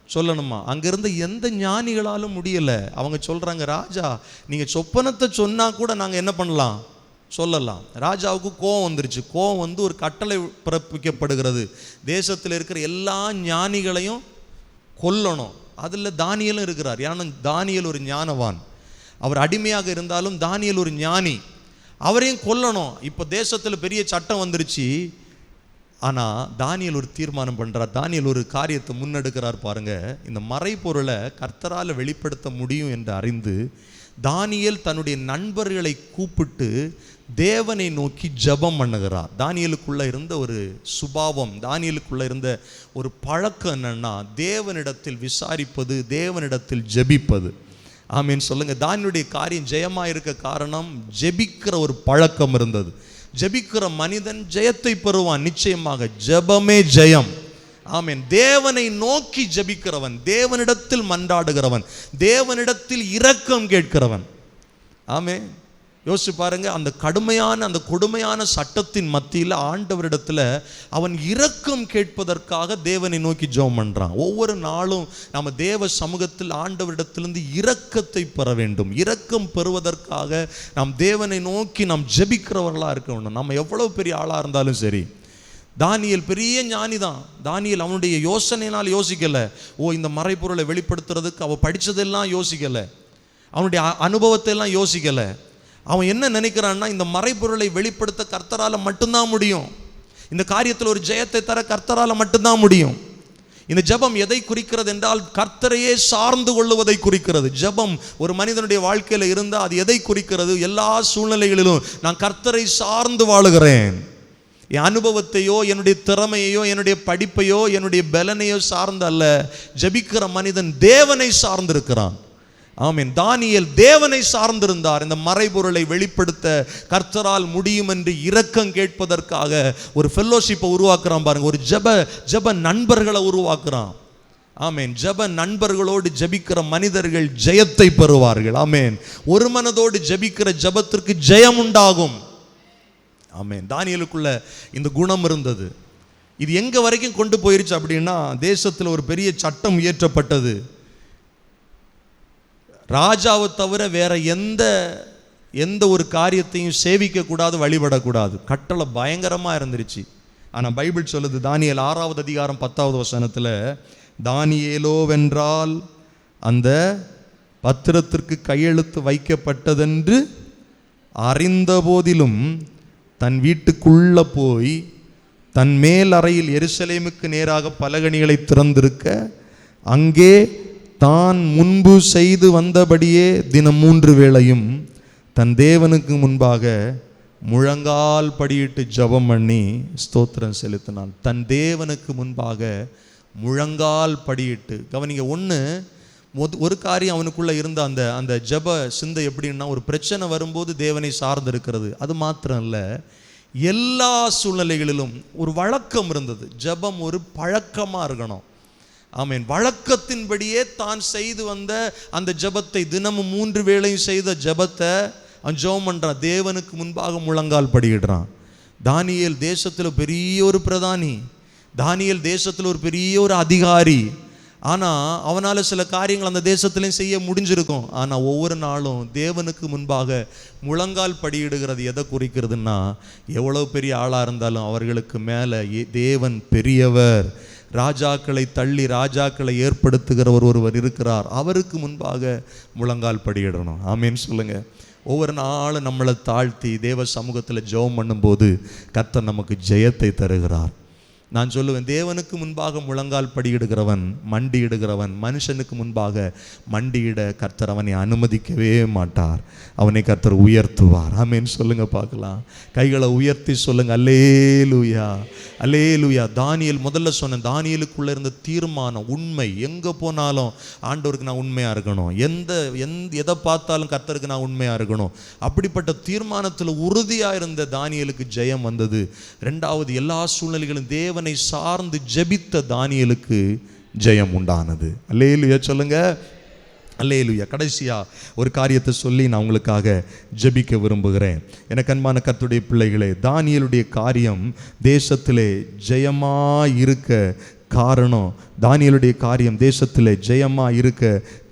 Speaker 2: சொல்லணுமா. அங்கிருந்து எந்த ஞானிகளாலும் முடியல. அவங்க சொல்றாங்க, ராஜா நீங்க சொப்பனத்தை சொன்னா கூட நாங்கள் என்ன பண்ணலாம், சொல்லலாம். ராஜாவுக்கு கோபம் வந்துருச்சு. கோபம் ஒரு கட்டளை பிறப்பிக்கப்படுகிறது, தேசத்தில் இருக்கிற எல்லா ஞானிகளையும் கொல்லணும். அதில் தானியேலும் இருக்கிறார். ஏன்னா தானியேல் ஒரு ஞானவான், அவர் அடிமையாக இருந்தாலும் தானியேல் ஒரு ஞானி, அவரையும் கொல்லணும். இப்போ தேசத்தில் பெரிய சட்டம் வந்துருச்சு. ஆனால் தானியேல் ஒரு தீர்மானம் பண்ணுறார். தானியேல் ஒரு காரியத்தை முன்னெடுக்கிறார் பாருங்க. இந்த மறைபொருளை கர்த்தரால் வெளிப்படுத்த முடியும் என்று அறிந்து தானியேல் தன்னுடைய நண்பர்களை கூப்பிட்டு தேவனை நோக்கி ஜெபம் பண்ணுகிறார். தானியேலுக்குள்ள இருந்த ஒரு சுபாவம், தானியேலுக்குள்ள இருந்த ஒரு பழக்கம் என்னன்னா, தேவனிடத்தில் விசாரிப்பது, தேவனிடத்தில் ஜெபிப்பது. ஆமீன் சொல்லுங்க. தானியேலுடைய காரியம் ஜெயமா இருக்க காரணம், ஜெபிக்கிற ஒரு பழக்கம் இருந்தது. ஜெபிக்கிற மனிதன் ஜெயத்தை பெறுவான் நிச்சயமாக. ஜெபமே ஜெயம். ஆமீன். தேவனை நோக்கி ஜெபிக்கிறவன், தேவனிடத்தில் மன்றாடுகிறவன், தேவனிடத்தில் இரக்கம் கேட்கிறவன். ஆமீன். யோசிச்சு பாருங்க, அந்த கடுமையான அந்த கொடுமையான சட்டத்தின் மத்தியில் ஆண்டவரிடத்தில் அவன் இரக்கம் கேட்பதற்காக தேவனை நோக்கி ஜெபம் பண்றான். ஒவ்வொரு நாளும் நம்ம தேவ சமூகத்தில் ஆண்டவரிடத்திலிருந்து இரக்கத்தை பெற வேண்டும். இரக்கம் பெறுவதற்காக நாம் தேவனை நோக்கி நாம் ஜெபிக்கிறவர்களாக இருக்க வேண்டும். நம்ம எவ்வளவு பெரிய ஆளாக இருந்தாலும் சரி. தானியேல் பெரிய ஞானி தான். தானியேல் அவனுடைய யோசனையினால் யோசிக்கலை. இந்த மறைபொருளை வெளிப்படுத்துறதுக்கு அவன் படித்ததெல்லாம் யோசிக்கலை, அவனுடைய அனுபவத்தை எல்லாம் யோசிக்கலை. அவன் என்ன நினைக்கிறான்னா, இந்த மறைபொருளை வெளிப்படுத்த கர்த்தரால் மட்டும்தான் முடியும், இந்த காரியத்தில் ஒரு ஜெயத்தை தர கர்த்தரால் மட்டும்தான் முடியும். இந்த ஜெபம் எதை குறிக்கிறது என்றால், கர்த்தரையே சார்ந்து கொள்ளுவதை குறிக்கிறது. ஜெபம் ஒரு மனிதனுடைய வாழ்க்கையில் இருந்தால் அது எதை குறிக்கிறது? எல்லா சூழ்நிலைகளிலும் நான் கர்த்தரை சார்ந்து வாழுகிறேன். என் அனுபவத்தையோ, என்னுடைய திறமையோ, என்னுடைய படிப்பையோ, என்னுடைய பலனையோ சார்ந்து அல்ல. ஜெபிக்கிற மனிதன் தேவனை சார்ந்திருக்கிறான். ஆமீன். தானியேல் தேவனை சார்ந்திருந்தார். இந்த மறைபொருளை வெளிப்படுத்த கர்த்தரால் முடியும் என்று இரக்கம் கேட்பதற்காக ஒரு ஃபெல்லோஷிப்பை உருவாக்குறான் பாருங்க. ஒரு ஜெப நண்பர்களை உருவாக்குறான். ஆமேன். ஜெப நண்பர்களோடு ஜெபிக்கிற மனிதர்கள் ஜெயத்தை பெறுவார்கள். ஆமேன். ஒரு மனதோடு ஜெபிக்கிற ஜெபத்திற்கு ஜெயம் உண்டாகும். ஆமேன். தானியேலுக்குள்ள இந்த குணம் இருந்தது. இது எங்க வரைக்கும் கொண்டு போயிருச்சு அப்படின்னா, தேசத்தில் ஒரு பெரிய சட்டம் இயற்றப்பட்டது. ராஜாவை தவிர வேற எந்த ஒரு காரியத்தையும் சேவிக்க கூடாது, வழிபடக்கூடாது. கட்டளை பயங்கரமா இருந்துருச்சு. ஆனா பைபிள் சொல்லுது, தானியேல் 6வது அதிகாரம் 10வது வசனத்துல, தானியேலோவென்றால் அந்த பத்திரத்திற்கு கையெழுத்து வைக்கப்பட்டதென்று அறிந்த போதிலும் தன் வீட்டுக்குள்ள போய் தன் மேல் அறையில் எருசலேமுக்கு நேராக பலகணிகளை திறந்திருக்க, அங்கே தான் முன்பு செய்து வந்தபடியே தினம் 3 வேளையும் தன் தேவனுக்கு முன்பாக முழங்கால் படியிட்டு ஜெபம் பண்ணி ஸ்தோத்திரம் செலுத்தினான். தன் தேவனுக்கு முன்பாக முழங்கால் படியிட்டு. கவனிங்க, ஒரு காரியம் அவனுக்குள்ள இருந்த அந்த ஜெப சிந்தை எப்படின்னா, ஒரு பிரச்சனை வரும்போது தேவனை சார்ந்து இருக்கிறது. அது மாத்திரம் இல்லை, எல்லா சூழ்நிலைகளிலும் ஒரு வழக்கம் இருந்தது. ஜெபம் ஒரு பழக்கமா இருக்கணும். ஆமென். வழக்கத்தின்படியே தான் செய்து வந்த அந்த ஜெபத்தை, தினமும் 3 வேளையும் செய்த ஜெபத்தை அவன் ஜெபம் பண்றான். தேவனுக்கு முன்பாக முழங்கால் படியிடுறான். தானியேல் தேசத்தில் பெரிய ஒரு பிரதானி, தானியேல் தேசத்தில் ஒரு பெரிய ஒரு அதிகாரி. ஆனால் அவனால் சில காரியங்கள் அந்த தேசத்துலையும் செய்ய முடிஞ்சிருக்கும். ஆனால் ஒவ்வொரு நாளும் தேவனுக்கு முன்பாக முழங்கால் படியிடுகிறது எதை குறிக்கிறதுன்னா, எவ்வளோ பெரிய ஆளாக இருந்தாலும் அவர்களுக்கு மேலே தேவன் பெரியவர், ராஜாக்களை தள்ளி ராஜாக்களை ஏற்படுத்துகிறவர் ஒருவர் இருக்கிறார், அவருக்கு முன்பாக முழங்கால் படியிடணும். ஆமேன்னு சொல்லுங்க. ஒவ்வொரு நாளும் நம்மளை தாழ்த்தி தேவ சமூகத்தில் ஜெபம் பண்ணும்போது கர்த்தர் நமக்கு ஜெயத்தை தருகிறார். நான் சொல்லுவேன், தேவனுக்கு முன்பாக முழங்கால் படியிடுகிறவன், மண்டியிடுகிறவன், மனுஷனுக்கு முன்பாக மண்டியிட கர்த்தர் அவனை அனுமதிக்கவே மாட்டார். அவனை கர்த்தர் உயர்த்துவார். ஆமென் சொல்லுங்க பார்க்கலாம். கைகளை உயர்த்தி சொல்லுங்க, அல்லேலூயா, அல்லேலூயா. தானியேல், முதல்ல சொன்னேன், தானியேலுக்குள்ள இருந்த தீர்மானம், உண்மை. எங்கே போனாலும் ஆண்டவருக்கு நான் உண்மையாக இருக்கணும், எதை பார்த்தாலும் கர்த்தருக்கு நான் உண்மையாக இருக்கணும். அப்படிப்பட்ட தீர்மானத்தில் உறுதியாக இருந்த தானியேலுக்கு ஜெயம் வந்தது. 2வது, எல்லா சூழ்நிலைகளும் தேவனை சார்ந்து ஜெபித்த தானியேலுக்கு ஜெயம் உண்டானது. அல்லேலூயா சொல்லுங்க, அல்லேலூயா. கடைசியா ஒரு காரியத்தை சொல்லி நான் உங்களுக்காக ஜெபிக்க விரும்புகிறேன். எனக்கு அன்பான கர்த்தருடைய பிள்ளைகளே, தானியேலுடைய காரியம் தேசத்திலே ஜெயமா இருக்க காரணம், தானியேலுடைய காரியம் தேசத்திலே ஜெயமா இருக்க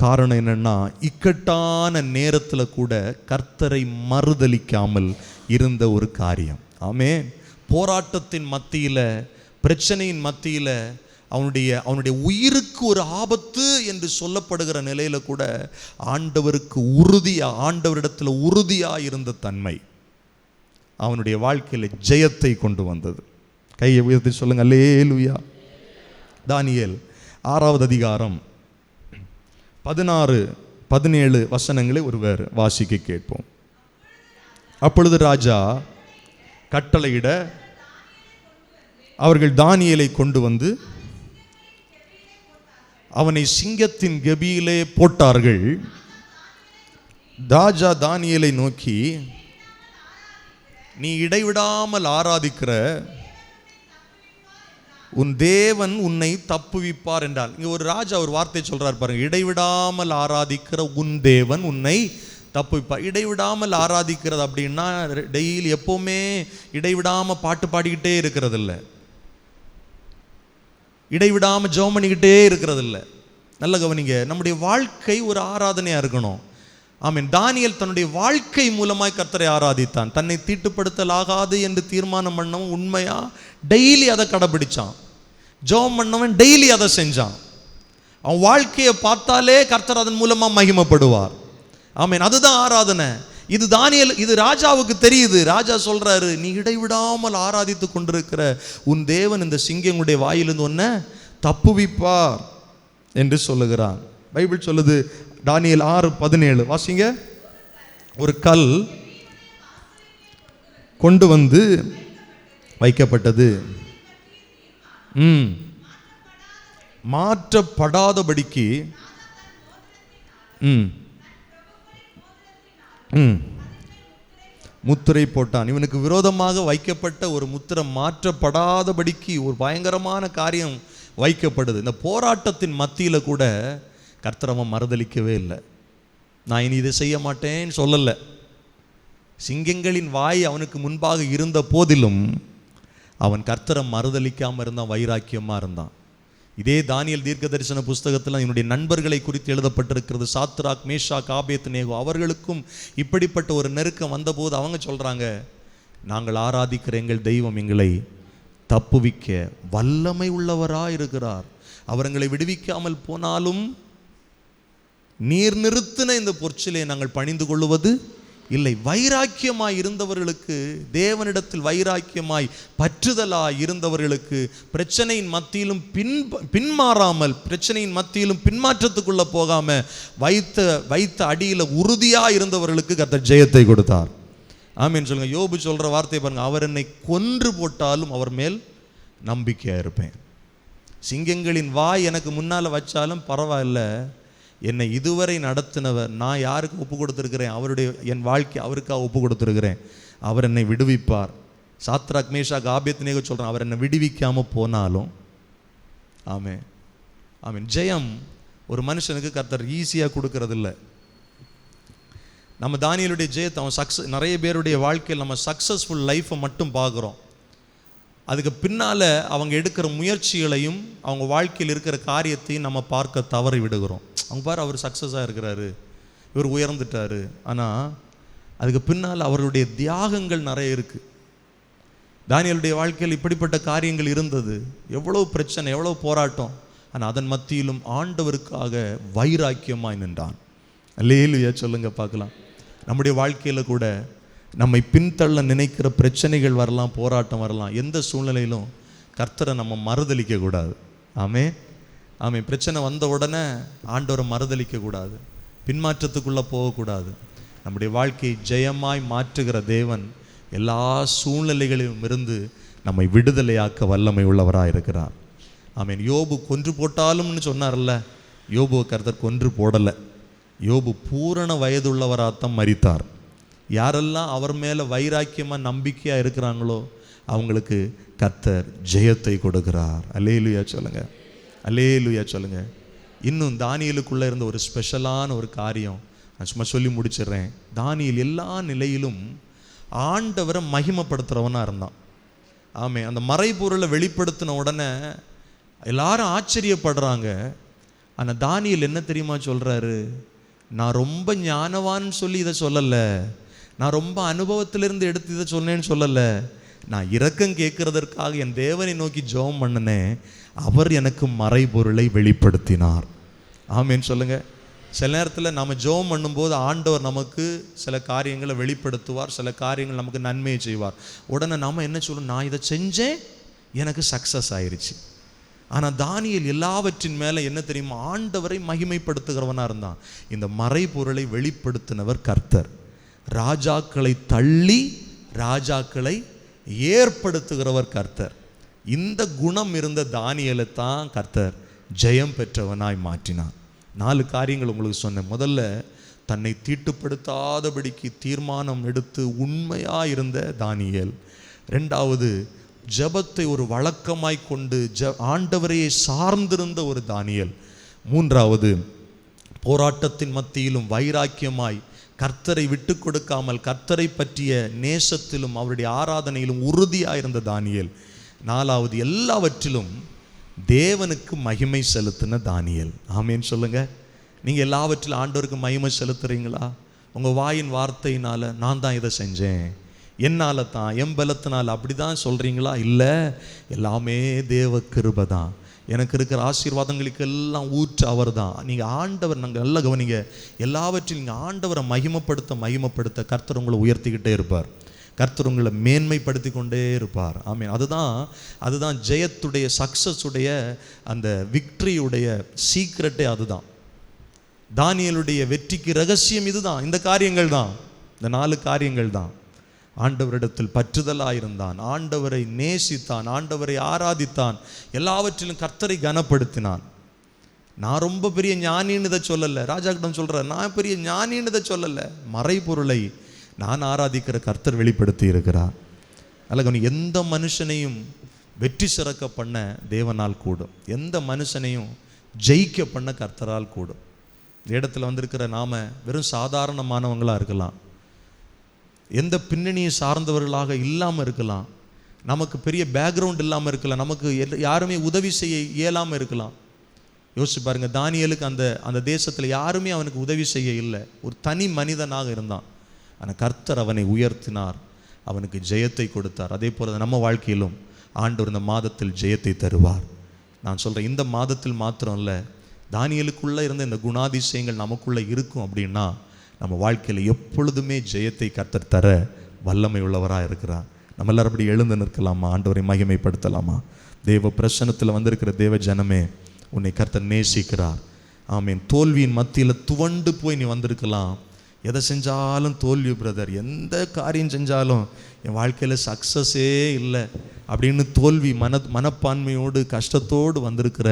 Speaker 2: காரணம் என்னன்னா, இக்கட்டான நேரத்தில் கூட கர்த்தரை மறுதலிக்காமல் இருந்த ஒரு காரியம். ஆமென். போராட்டத்தின் மத்தியில், பிரச்சனையின் மத்தியில், அவனுடைய உயிருக்கு ஒரு ஆபத்து என்று சொல்லப்படுகிற நிலையில கூட ஆண்டவருக்கு ஆண்டவரிடத்தில் உறுதியா இருந்த தன்மை அவனுடைய வாழ்க்கையில ஜெயத்தை கொண்டு வந்தது. கையை உயர்த்தி சொல்லுங்க, அல்லேலூயா. தானியேல் 6வது அதிகாரம் 16-17 வசனங்களை ஒருவர் வாசிக்க கேட்போம். அப்பொழுது ராஜா கட்டளையிட அவர்கள் தானியேலை கொண்டு வந்து அவனை சிங்கத்தின் கெபியிலே போட்டார்கள். ராஜா தானியேலை நோக்கி, நீ இடைவிடாமல் ஆராதிக்கிற உன் தேவன் உன்னை தப்புவிப்பார் என்றால். இங்க ஒரு ராஜா ஒரு வார்த்தை சொல்றார் பாருங்க, இடைவிடாமல் ஆராதிக்கிற உன் தேவன் உன்னை தப்புவிப்பார். இடைவிடாமல் ஆராதிக்கிறது அப்படின்னா டெய்லி எப்பவுமே இடைவிடாம பாட்டு பாடிக்கிட்டே இருக்கிறது இல்லை, இடைவிடாம ஜெபம் பண்ணிக்கிட்டே இருக்கிறது இல்லை. நல்ல கவனிங்க, நம்முடைய வாழ்க்கை ஒரு ஆராதனையா இருக்கணும். ஆமென். தானியேல் தன்னுடைய வாழ்க்கை மூலமாய் கர்த்தரை ஆராதித்தான். தன்னை தீட்டுப்படுத்தல் ஆகாது என்று தீர்மானம் பண்ணவன் உண்மையா டெய்லி அதை கடைபிடிச்சான். ஜெபம் பண்ணவன் டெய்லி அதை செஞ்சான். அவன் வாழ்க்கையை பார்த்தாலே கர்த்தர் அதன் மூலமா மகிமைப்படுவார். ஆமென். அதுதான் ஆராதனை. இது தானியேல், இது ராஜாவுக்கு தெரியுது. ராஜா சொல்றாரு, நீ இடைவிடாமல் ஆராதித்து கொண்டிருக்கிற உன் தேவன் இந்த சிங்கங்களுடைய வாயிலிருந்து உன்னை தப்புவிப்பார் என்று சொல்லுகிறான். பைபிள் சொல்லுது, தானியேல் 6:17 வாசிங்க. ஒரு கல் கொண்டு வந்து வைக்கப்பட்டது, மாற்றப்படாதபடிக்கு முத்திரை போட்டான். இவனுக்கு விரோதமாக வைக்கப்பட்ட ஒரு முத்திரை மாற்றப்படாதபடிக்கு ஒரு பயங்கரமான காரியம் வைக்கப்படுது. இந்த போராட்டத்தின் மத்தியில் கூட கர்த்தரவன் மறுதலிக்கவே இல்லை. நான் இனி இதை செய்ய மாட்டேன்னு சொல்லலை. சிங்கங்களின் வாய் அவனுக்கு முன்பாக இருந்த போதிலும் அவன் கர்த்தரை மறுதலிக்காமல் இருந்தான், வைராக்கியமாக இருந்தான். இதே தானியேல் தீர்க்க தரிசன புஸ்தகத்தில் என்னுடைய நண்பர்களை குறித்து எழுதப்பட்டிருக்கிறது. சாத்ராக், மேஷாக், ஆபேத்நேகோ, அவர்களுக்கும் இப்படிப்பட்ட ஒரு நெருக்கம் வந்தபோது அவங்க சொல்கிறாங்க, நாங்கள் ஆராதிக்கிற எங்கள் தெய்வம் எங்களை தப்புவிக்க வல்லமை உள்ளவராய் இருக்கிறார். அவர் எங்களை விடுவிக்காமல் போனாலும் நீர் நிறுத்தின இந்த பொற்சிலை நாங்கள் பணிந்து கொள்வது இல்லை. வைராக்கியமாய் இருந்தவர்களுக்கு, தேவனிடத்தில் வைராக்கியமாய் பற்றுதலாய் இருந்தவர்களுக்கு, பிரச்சனையின் மத்தியிலும் பின்மாறாமல், பிரச்சனையின் மத்தியிலும் பின்மாற்றத்துக்குள்ள போகாம வைத்த அடியில் உறுதியாக இருந்தவர்களுக்கு கர்த்தர் ஜெயத்தை கொடுத்தார். ஆமீன் சொல்லுங்க. யோபு சொல்ற வார்த்தை பாருங்க, அவர் என்னை கொன்று போட்டாலும் அவர் மேல் நம்பிக்கையா இருப்பேன். சிங்கங்களின் வாய் எனக்கு முன்னால வச்சாலும் பரவாயில்ல, என்னை இதுவரை நடத்தினவர், நான் யாருக்கு ஒப்பு கொடுத்துருக்கிறேன், என் வாழ்க்கை அவருக்காக ஒப்பு கொடுத்துருக்கிறேன், அவர் என்னை விடுவிப்பார். சாத்ராக் மேஷாக் ஆபேத்நேகோ சொல்கிறேன், அவர் என்னை விடுவிக்காமல் போனாலும். ஆமென் ஆமென். ஜெயம் ஒரு மனுஷனுக்கு கர்த்தர் ஈஸியாக கொடுக்கறதில்ல. நம்ம தானியேலுடைய ஜெயத்தை அவன் நிறைய பேருடைய வாழ்க்கையில் நம்ம சக்ஸஸ்ஃபுல் லைஃப்பை மட்டும் பார்க்குறோம். அதுக்கு பின்னால் அவங்க எடுக்கிற முயற்சிகளையும் அவங்க வாழ்க்கையில் இருக்கிற காரியத்தையும் நம்ம பார்க்க தவறி விடுகிறோம். அவங்க பாரு, அவர் சக்ஸஸாக இருக்கிறாரு, இவர் உயர்ந்துட்டாரு, ஆனால் அதுக்கு பின்னால் அவருடைய தியாகங்கள் நிறைய இருக்குது. தானியேலுடைய வாழ்க்கையில் இப்படிப்பட்ட காரியங்கள் இருந்தது. எவ்வளோ பிரச்சனை, எவ்வளோ போராட்டம், ஆனால் அதன் மத்தியிலும் ஆண்டவருக்காக வைராக்கியமாய் நின்றான். அல்லேலூயா சொல்லுங்க பார்க்கலாம். நம்முடைய வாழ்க்கையில் கூட நம்மை பின்தள்ள நினைக்கிற பிரச்சனைகள் வரலாம், போராட்டம் வரலாம். எந்த சூழ்நிலையிலும் கர்த்தரை நம்ம மறுதலிக்க கூடாது. ஆமே பிரச்சனை வந்த உடனே ஆண்டவரை மறுதலிக்க கூடாது, பின்மாற்றத்துக்குள்ளே போகக்கூடாது. நம்முடைய வாழ்க்கையை ஜெயமாய் மாற்றுகிற தேவன் எல்லா சூழ்நிலைகளிலும் இருந்து நம்மை விடுதலையாக்க வல்லமை உள்ளவராக இருக்கிறார். ஆமீன். யோபு கொன்று போட்டாலும்னு சொன்னார்ல, யோபுவை கர்த்தர் கொன்று போடலை. யோபு பூரண வயதுள்ளவராகத்தான் மரித்தார். யாரெல்லாம் அவர் மேலே வைராக்கியமாக நம்பிக்கையாக இருக்கிறாங்களோ அவங்களுக்கு கர்த்தர் ஜெயத்தை கொடுக்கிறார். அல்லேலூயா சொல்லுங்க, அல்லேலூயா சொல்லுங்க. இன்னும் தானியேலுக்குள்ளே இருந்த ஒரு ஸ்பெஷலான ஒரு காரியம் நான் சும்மா சொல்லி முடிச்சிடுறேன். தானியேல் எல்லா நிலையிலும் ஆண்டவரை மகிமைப்படுத்துகிறவனாக இருந்தான். ஆமே, அந்த மறைபொருளை வெளிப்படுத்தின உடனே எல்லாரும் ஆச்சரியப்படுறாங்க. ஆனால் தானியேல் என்ன தெரியுமா சொல்கிறாரு? நான் ரொம்ப ஞானவான்னு சொல்லி இதை சொல்லலை, நான் ரொம்ப அனுபவத்திலிருந்து எடுத்து இதை சொன்னேன்னு சொல்லலை, நான் இரக்கம் கேட்கறதற்காக என் தேவனை நோக்கி ஜெபம் பண்ணினேன், அவர் எனக்கு மறைபொருளை வெளிப்படுத்தினார். ஆமேன்னு சொல்லுங்க. சில நேரத்தில் நம்ம ஜெபம் பண்ணும்போது ஆண்டவர் நமக்கு சில காரியங்களை வெளிப்படுத்துவார், சில காரியங்கள் நமக்கு நன்மையை செய்வார். உடனே நாம் என்ன சொல்லணும்? நான் இதை செஞ்சேன், எனக்கு சக்ஸஸ் ஆயிடுச்சு. ஆனால் தானியேல் எல்லாவற்றின் மேலே என்ன தெரியுமா? ஆண்டவரை மகிமைப்படுத்துகிறவனாக இருந்தான். இந்த மறைபொருளை வெளிப்படுத்தினவர் கர்த்தர். ராஜாக்களை தள்ளி ராஜாக்களை ஏற்படுத்துகிறவர் கர்த்தர். இந்த குணம் இருந்த தானியேலை தான் கர்த்தர் ஜெயம் பெற்றவனாய் மாற்றினார். 4 காரியங்கள் உங்களுக்கு சொன்னேன். முதல்ல, தன்னை தீட்டுப்படுத்தாதபடிக்கு தீர்மானம் எடுத்து உண்மையாக இருந்த தானியேல். 2வது, ஜெபத்தை ஒரு வழக்கமாய் கொண்டு ஆண்டவரையே சார்ந்திருந்த ஒரு தானியேல். 3வது, போராட்டத்தின் மத்தியிலும் வைராக்கியமாய் கர்த்தரை விட்டு கொடுக்காமல் கர்த்தரை பற்றிய நேசத்திலும் அவருடைய ஆராதனையிலும் உறுதியாக இருந்த தானியேல். 4வது, எல்லாவற்றிலும் தேவனுக்கு மகிமை செலுத்தின தானியேல். ஆமேன்னு சொல்லுங்க. நீங்கள் எல்லாவற்றிலும் ஆண்டவருக்கு மகிமை செலுத்துறீங்களா? உங்கள் வாயின் வார்த்தையினால் நான் தான் இதை செஞ்சேன், என்னால் தான், என் பலத்தினால், அப்படி தான் சொல்கிறீங்களா? இல்லை, எல்லாமே தேவ கிருபை தான். எனக்கு இருக்கிற ஆசீர்வாதங்களுக்கு எல்லாம் ஊற்று அவர் தான். நீங்கள் ஆண்டவர், நாங்கள் நல்லா கவனிங்க, எல்லாவற்றிலும் நீங்கள் ஆண்டவரை மகிமைப்படுத்த கர்த்தர் உங்களை உயர்த்திக்கிட்டே இருப்பார். கர்த்தர் உங்களை மேன்மைப்படுத்தி கொண்டே இருப்பார். ஆமீன். அதுதான் ஜெயத்துடைய, சக்ஸஸுடைய, அந்த விக்டரியுடைய சீக்ரெட்டே அதுதான். தானியேலுடைய வெற்றிக்கு ரகசியம் இதுதான், இந்த காரியங்கள் தான், இந்த 4 காரியங்கள் தான். ஆண்டவரிடத்தில் பற்றுதலாயிருந்தான், ஆண்டவரை நேசித்தான், ஆண்டவரை ஆராதித்தான், எல்லாவற்றிலும் கர்த்தரை கனப்படுத்தினான். நான் ரொம்ப பெரிய ஞானின்னு இதை சொல்லலை, ராஜாக்கிடம் சொல்கிறேன், நான் பெரிய ஞானின்னு இதை சொல்லலை, மறைபொருளை நான் ஆராதிக்கிற கர்த்தர் வெளிப்படுத்தி இருக்கிறார். அல்ல, எந்த மனுஷனையும் வெற்றி சிறக்க பண்ண தேவனால் கூடும், எந்த மனுஷனையும் ஜெயிக்க பண்ண கர்த்தரால் கூடும். இந்த இடத்துல வந்திருக்கிற நாம வெறும் சாதாரணமானவங்களாக இருக்கலாம், எந்த பின்னணியை சார்ந்தவர்களாக இல்லாமல் இருக்கலாம், நமக்கு பெரிய பேக்ரவுண்ட் இல்லாமல் இருக்கலாம், நமக்கு யாருமே உதவி செய்ய இயலாமல் இருக்கலாம். யோசிச்சு பாருங்க, தானியேலுக்கு அந்த தேசத்தில் யாருமே அவனுக்கு உதவி செய்ய இல்லை, ஒரு தனி மனிதனாக இருந்தான். ஆனால் கர்த்தர் அவனை உயர்த்தினார், அவனுக்கு ஜெயத்தை கொடுத்தார். அதே போல நம்ம வாழ்க்கையிலும் ஆண்டவர் இந்த மாதத்தில் ஜெயத்தை தருவார். நான் சொல்கிறேன், இந்த மாதத்தில் மாத்திரம் இல்லை, தானியேலுக்குள்ளே இருந்த இந்த குணாதிசயங்கள் நமக்குள்ளே இருக்கும் அப்படின்னா நம்ம வாழ்க்கையில் எப்பொழுதுமே ஜெயத்தை கர்த்தர் தர வல்லமை உள்ளவராக இருக்கிறார். நம்ம எல்லாரும் அப்படி எழுந்து நிற்கலாமா? ஆண்டவரை மகிமைப்படுத்தலாமா? தேவ பிரசன்னத்தில் வந்திருக்கிற தேவ ஜனமே, உன்னை கர்த்தர் நேசிக்கிறார். ஆமீன். தோல்வியின் மத்தியில் துவண்டு போய் நீ வந்திருக்கலாம். எதை செஞ்சாலும் தோல்வி பிரதர், எந்த காரியம் செஞ்சாலும் என் வாழ்க்கையில் சக்ஸஸே இல்லை அப்படின்னு தோல்வி மனப்பான்மையோடு கஷ்டத்தோடு வந்திருக்கிற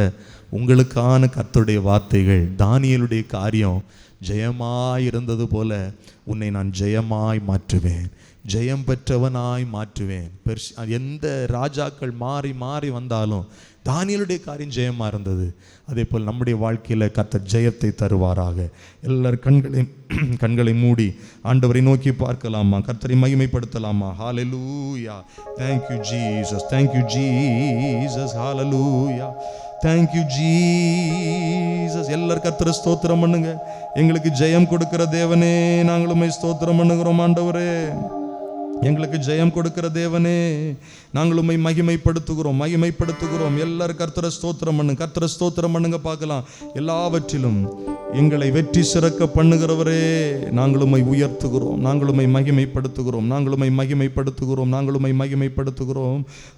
Speaker 2: உங்களுக்கான கர்த்தருடைய வார்த்தைகள், தானியேலுடைய காரியம் ஜெயமாய் இருந்தது போல உன்னை நான் ஜெயமாய் மாற்றுவேன், ஜெயம் பெற்றவனாய் மாற்றுவேன். எந்த ராஜாக்கள் மாறி மாறி வந்தாலும் தானியேலுடைய காரியம் ஜெயமாக இருந்தது. அதே போல் நம்முடைய வாழ்க்கையில் கர்த்தர் ஜெயத்தை தருவாராக. எல்லாரும் கண்களை மூடி ஆண்டவரை நோக்கி பார்க்கலாமா? கர்த்தரை மகிமைப்படுத்தலாமா? ஹalleluya. Thank you Jesus. Thank you Jesus. Hallelujah. Thank you Jesus. எல்லாரும் கர்த்தரை ஸ்தோத்திரம் பண்ணுங்க. எங்களுக்கு ஜெயம் கொடுக்கிற தேவனே, நாங்களும் ஸ்தோத்திரம் பண்ணுகிறோம். ஆண்டவரே, எங்களுக்கு ஜெயம் கொடுக்கிற தேவனே, நாங்கள் உம்மை மகிமைப்படுத்துகிறோம். எல்லாரும் கர்த்தரை ஸ்தோத்திரம் பண்ணுங்க. கர்த்தரை ஸ்தோத்திரம் பண்ணுங்க பார்க்கலாம். எல்லாவற்றிலும் எங்களை வெற்றி சிறக்க பண்ணுகிறவரே, நாங்கள் உம்மை உயர்த்துகிறோம், நாங்கள் உம்மை மகிமைப்படுத்துகிறோம்.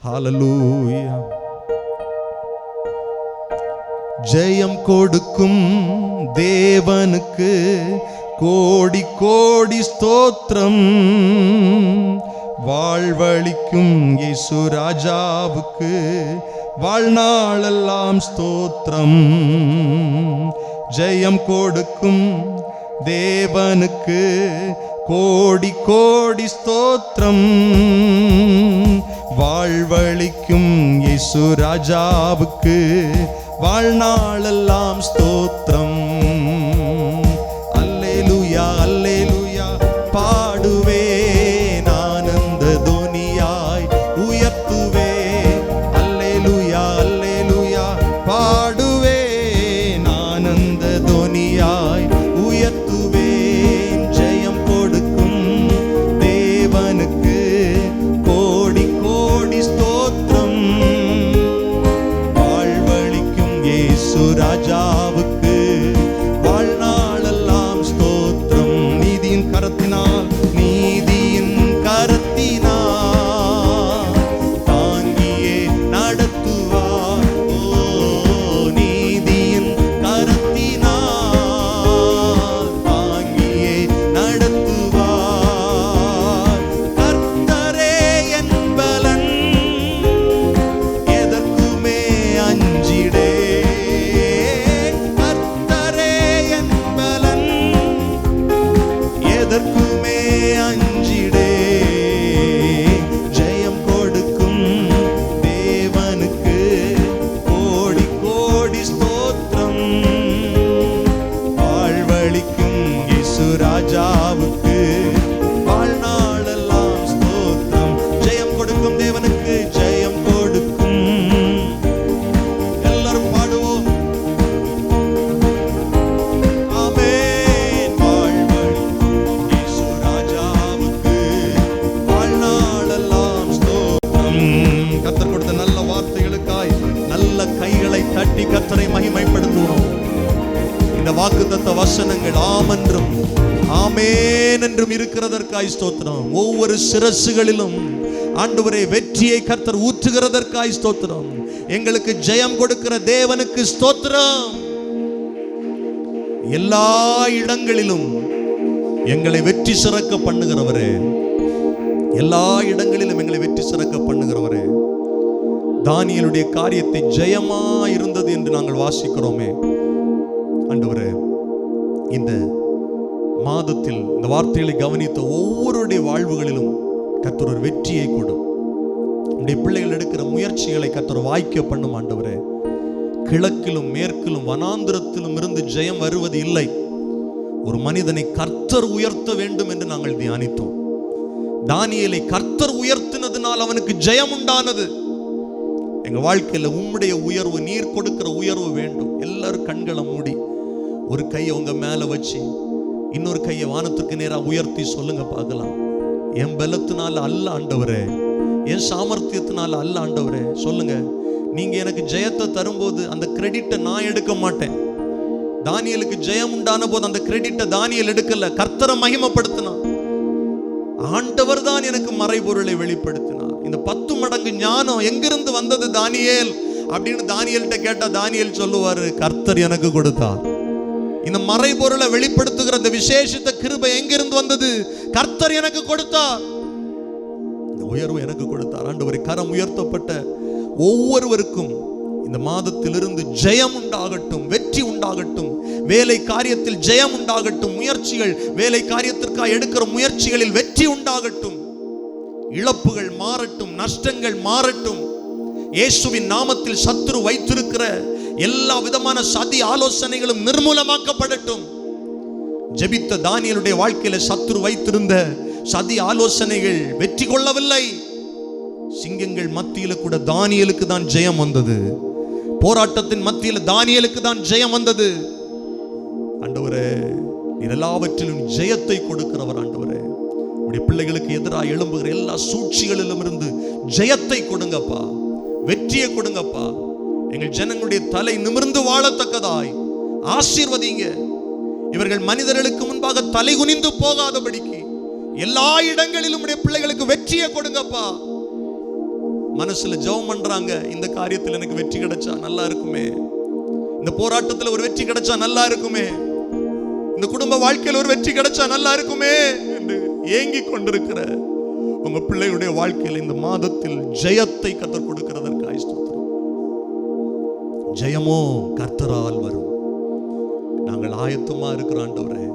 Speaker 2: ஹalleluya. ஜெயம் கொடுக்கும் தேவனுக்கு கோடி கோடி ஸ்தோத்திரம். வாழ்வளிக்கும் இயேசு ராஜாவுக்கு வாழ்நாளெல்லாம் ஸ்தோத்திரம். ஜெயம் கொடுக்கும் தேவனுக்கு கோடி கோடி ஸ்தோத்திரம். வாழ்வளிக்கும் இயேசு ராஜாவுக்கு வாழ்நாளெல்லாம் ஸ்தோத்திரம். அல்லேலூயா அல்லேலூயா பாடுவேன், ஆனந்த தொனியாய் உயர்த்துவேன். அல்லேலூயா அல்லேலூயா பாடுவேன், ஆனந்த தொனியாய் உயர்த்துவேன். ஜெயம் கொடுக்கும் தேவனுக்கு கோடி கோடி ஸ்தோத்திரம். வாழ்வளிக்கும் இயேசு ராஜாவுக்கு வாழ்நாளெல்லாம் ஸ்தோத்திரம். நீதியின் கரத்தினால் தாங்கியே நடத்துவார். ஓ, நீதியின் கரத்தினால் தாங்கியே நடத்துவார். கர்த்தரே என் பலன், எதற்குமே அஞ்சிடே. எதற்குமே அஞ்சிடே. ஜெயம் கொடுக்கும் தேவனுக்கு கோடி கோடி ஸ்தோத்திரம். வாழ்வளிக்கும் இயேசு ராஜாவுக்கு வாழ்நாளெல்லாம் ஸ்தோத்திரம். ஜெயம் கொடுக்கும் தேவனுக்கு ஜெயம் கொடுக்கும். எல்லாரும் பாடுவோம். கைகளை தட்டி கர்த்தரை மகிமைப்படுத்துவோம். இந்த வாக்குத்தத்த வசனங்கள் ஆமென்றும் ஆமென் என்றும் இருக்கிறதற்காய் ஸ்தோத்திரம். ஒவ்வொரு சிரசுகளிலும் ஆண்டவரே வெற்றியை கர்த்தர் ஊற்றுகிறதற்காய் ஸ்தோத்திரம். எங்களுக்கு ஜெயம் கொடுக்கிற தேவனுக்கு ஸ்தோத்திரம். எல்லா இடங்களிலும் எங்களை வெற்றி சிறக்க பண்ணுகிறவரே, எல்லா இடங்களிலும் எங்களை வெற்றி சிறக்க பண்ணுகிறவரே, தானியேலுடைய காரியத்தை ஜெயமா இருந்தது என்று நாங்கள் வாசிக்கிறோமே. ஆண்டவரே, இந்த மாதத்தில் இந்த வார்த்தைகளை கவனித்த ஒவ்வொருடைய வாழ்வுகளிலும் கர்த்தர் ஒரு வெற்றியை கொடும். உடைய பிள்ளைகள் எடுக்கிற முயற்சிகளை கர்த்தர் வாய்க்க பண்ணும். ஆண்டவரே, கிழக்கிலும் மேற்கிலும் வனாந்திரத்திலும் இருந்து ஜெயம் வருவது இல்லை. ஒரு மனிதனை கர்த்தர் உயர்த்த வேண்டும் என்று நாங்கள் தியானித்தோம். தானியேலை கர்த்தர் உயர்த்தினதுனால் அவனுக்கு ஜெயம் உண்டானது. எங்க வாழ்க்கையில உம்முடைய உயர்வு, நீர் கொடுக்கிற உயர்வு வேண்டும். எல்லாரும் கண்களை மூடி ஒரு கையை உங்க மேல வச்சு இன்னொரு கையை வானத்துக்கு நேரா உயர்த்தி சொல்லுங்க பார்க்கலாம். என் பலத்தினால அல்ல ஆண்டவரே, என் சாமர்த்தியத்தினால அல்ல ஆண்டவரே. சொல்லுங்க, நீங்க எனக்கு ஜெயத்தை தரும்போது அந்த கிரெடிட்டை நான் எடுக்க மாட்டேன். தானியேலுக்கு ஜெயம் உண்டான போது அந்த கிரெடிட்டை தானியேல் எடுக்கல, கர்த்தரை மகிமைப்படுத்தினான். ஆண்டவர் தான் எனக்கு மறைபொருளை வெளிப்படுத்தினார். இந்த 10 மடங்கு ஞானம் எங்கிருந்து வந்தது தானியேல் அப்படின்னு தானியேல்கிட்ட கேட்டா தானியேல் சொல்லுவாரு, கர்த்தர் எனக்கு கொடுத்தார். இந்த மறைபொருளை வெளிப்படுத்துகிற இந்த விசேஷித்த கிருபை எங்கிருந்து வந்தது? கர்த்தர் எனக்கு கொடுத்தார். இந்த உயர்வு எனக்கு கொடுத்தார். ஆண்டவரே, கரம் உயர்த்தப்பட்ட ஒவ்வொருவருக்கும் இந்த மாதத்திலிருந்து ஜெயம் உண்டாகட்டும், வெற்றி உண்டாகட்டும், வேலை காரியத்தில் ஜெயம் உண்டாகட்டும், முயற்சிகள் வேலை காரியத்திற்காக எடுக்கிற முயற்சிகளில் வெற்றி உண்டாகட்டும், இழப்புகள் மாறட்டும், நஷ்டங்கள் மாறட்டும். இயேசுவின் நாமத்தில் சத்துரு வைத்திருக்கிற எல்லா விதமான சதி ஆலோசனைகளும் நிர்மூலமாக்கப்படட்டும். ஜெபித்த தானியேலுடைய வாழ்க்கையில சத்துரு வைத்திருந்த சதி ஆலோசனைகள் வெற்றி கொள்ளவில்லை. சிங்கங்கள் மத்தியில கூட தானியேலுக்கு தான் ஜெயம் வந்தது. போராட்டத்தின் மத்தியில தானியேலுக்கு தான் ஜெயம் வந்தது. ஆண்டவரே, நீர் எல்லாவற்றிலும் ஜெயத்தை கொடுக்கிறவர். ஆண்டவரே, உடைய பிள்ளைகளுக்கு எதிராக எழும்புகிற எல்லா சூழ்ச்சிகளிலும் இருந்து ஜெயத்தை கொடுங்கப்பா, வெற்றியை கொடுங்கப்பா. எங்கள் ஜனங்களுடைய தலை நிமிர்ந்து வாழத்தக்கதாய் ஆசீர்வதிங்க. இவர்கள் மனிதர்களுக்கு முன்பாக தலை குனிந்து போகாதபடிக்கு எல்லா இடங்களிலும் உடைய பிள்ளைகளுக்கு வெற்றியை கொடுங்கப்பா. மனசுல ஜெபம் பண்றாங்க, இந்த காரியத்தில் எனக்கு வெற்றி கிடைச்சா நல்லா இருக்குமே, இந்த போராட்டத்தில் ஒரு வெற்றி கிடைச்சா நல்லா இருக்குமே, இந்த குடும்ப வாழ்க்கையில் ஒரு வெற்றி கிடைச்சா நல்லா இருக்குமே என்று ஏங்கி கொண்டிருக்கிற உங்க பிள்ளைகளுடைய வாழ்க்கையில் இந்த மாதத்தில் ஜெயத்தை கர்த்தர் கொடுக்கிறதற்காக ஸ்தோத்திரம். ஜெயமோ கர்த்தரால் வரும். நாங்கள் ஆயத்தமா இருக்கிற ஆண்டவரே.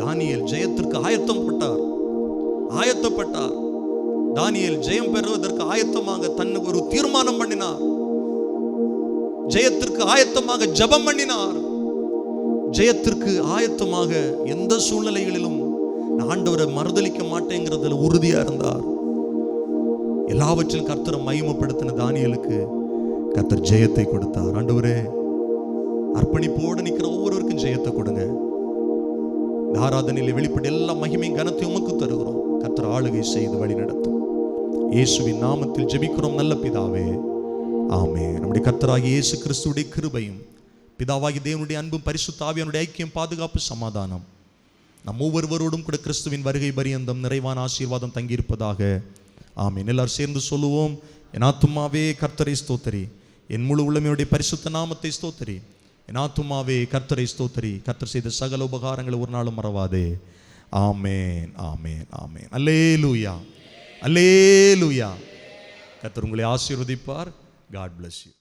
Speaker 2: தானியேல் ஜெயத்திற்கு ஆயத்தப்பட்டார். தானியேல் ஜெயம் பெறுவதற்கு ஆயத்தமாக தன்னுக்கு ஒரு தீர்மானம் பண்ணினார். ஜெயத்திற்கு ஆயத்தமாக ஜெபம் பண்ணினார். ஜெயத்திற்கு ஆயத்தமாக எந்த சூழ்நிலைகளிலும் ஆண்டவரை மறுதலிக்க மாட்டேங்கிறதுல உறுதியா இருந்தார். எல்லாவற்றிலும் கர்த்தரை மகிமைப்படுத்தின தானியேலுக்கு கர்த்தர் ஜெயத்தை கொடுத்தார். ஆண்டவரே, அர்ப்பணிப்போடு நிற்கிற ஒவ்வொருவருக்கும் ஜெயத்தை கொடுங்க. இந்த ஆராதனையில் வெளிப்பட்ட எல்லா மகிமையும் கனத்தையும் உமக்கு தருகிறோம். கர்த்தர் ஆளுகை செய்து வழி நடத்தும். இயேசுவின் நாமத்தில் ஜெபிக்கிறோம் நல்ல பிதாவே, ஆமென். நம்முடைய கர்த்தராகிய இயேசு கிறிஸ்துவுடைய கிருபையும் பிதாவாகிய தேவனுடைய அன்பும் பரிசுத்த ஆவியானுடைய ஐக்கியம், பாதுகாப்பு, சமாதானம் நம் ஒவ்வொருவரோடும் கூட கிறிஸ்துவின் வருகை பரியந்தம் நிறைவான ஆசீர்வாதம் தங்கியிருப்பதாக. ஆமென். எல்லாரும் சேர்ந்து சொல்லுவோம். என் ஆத்துமாவே கர்த்தரை ஸ்தோத்தரி, என் முழு உள்ளமையுடைய பரிசுத்த நாமத்தை ஸ்தோத்தரி. என் ஆத்துமாவே கர்த்தரை ஸ்தோத்தரி, கர்த்தர் செய்த சகல உபகாரங்களை ஒரு நாளும் மறவாதே. ஆமென், ஆமென், ஆமென். அல்லேலூயா, அல்லேலூயா. கர்த்தர் உங்களை ஆசீர்வதிப்பார். God bless you.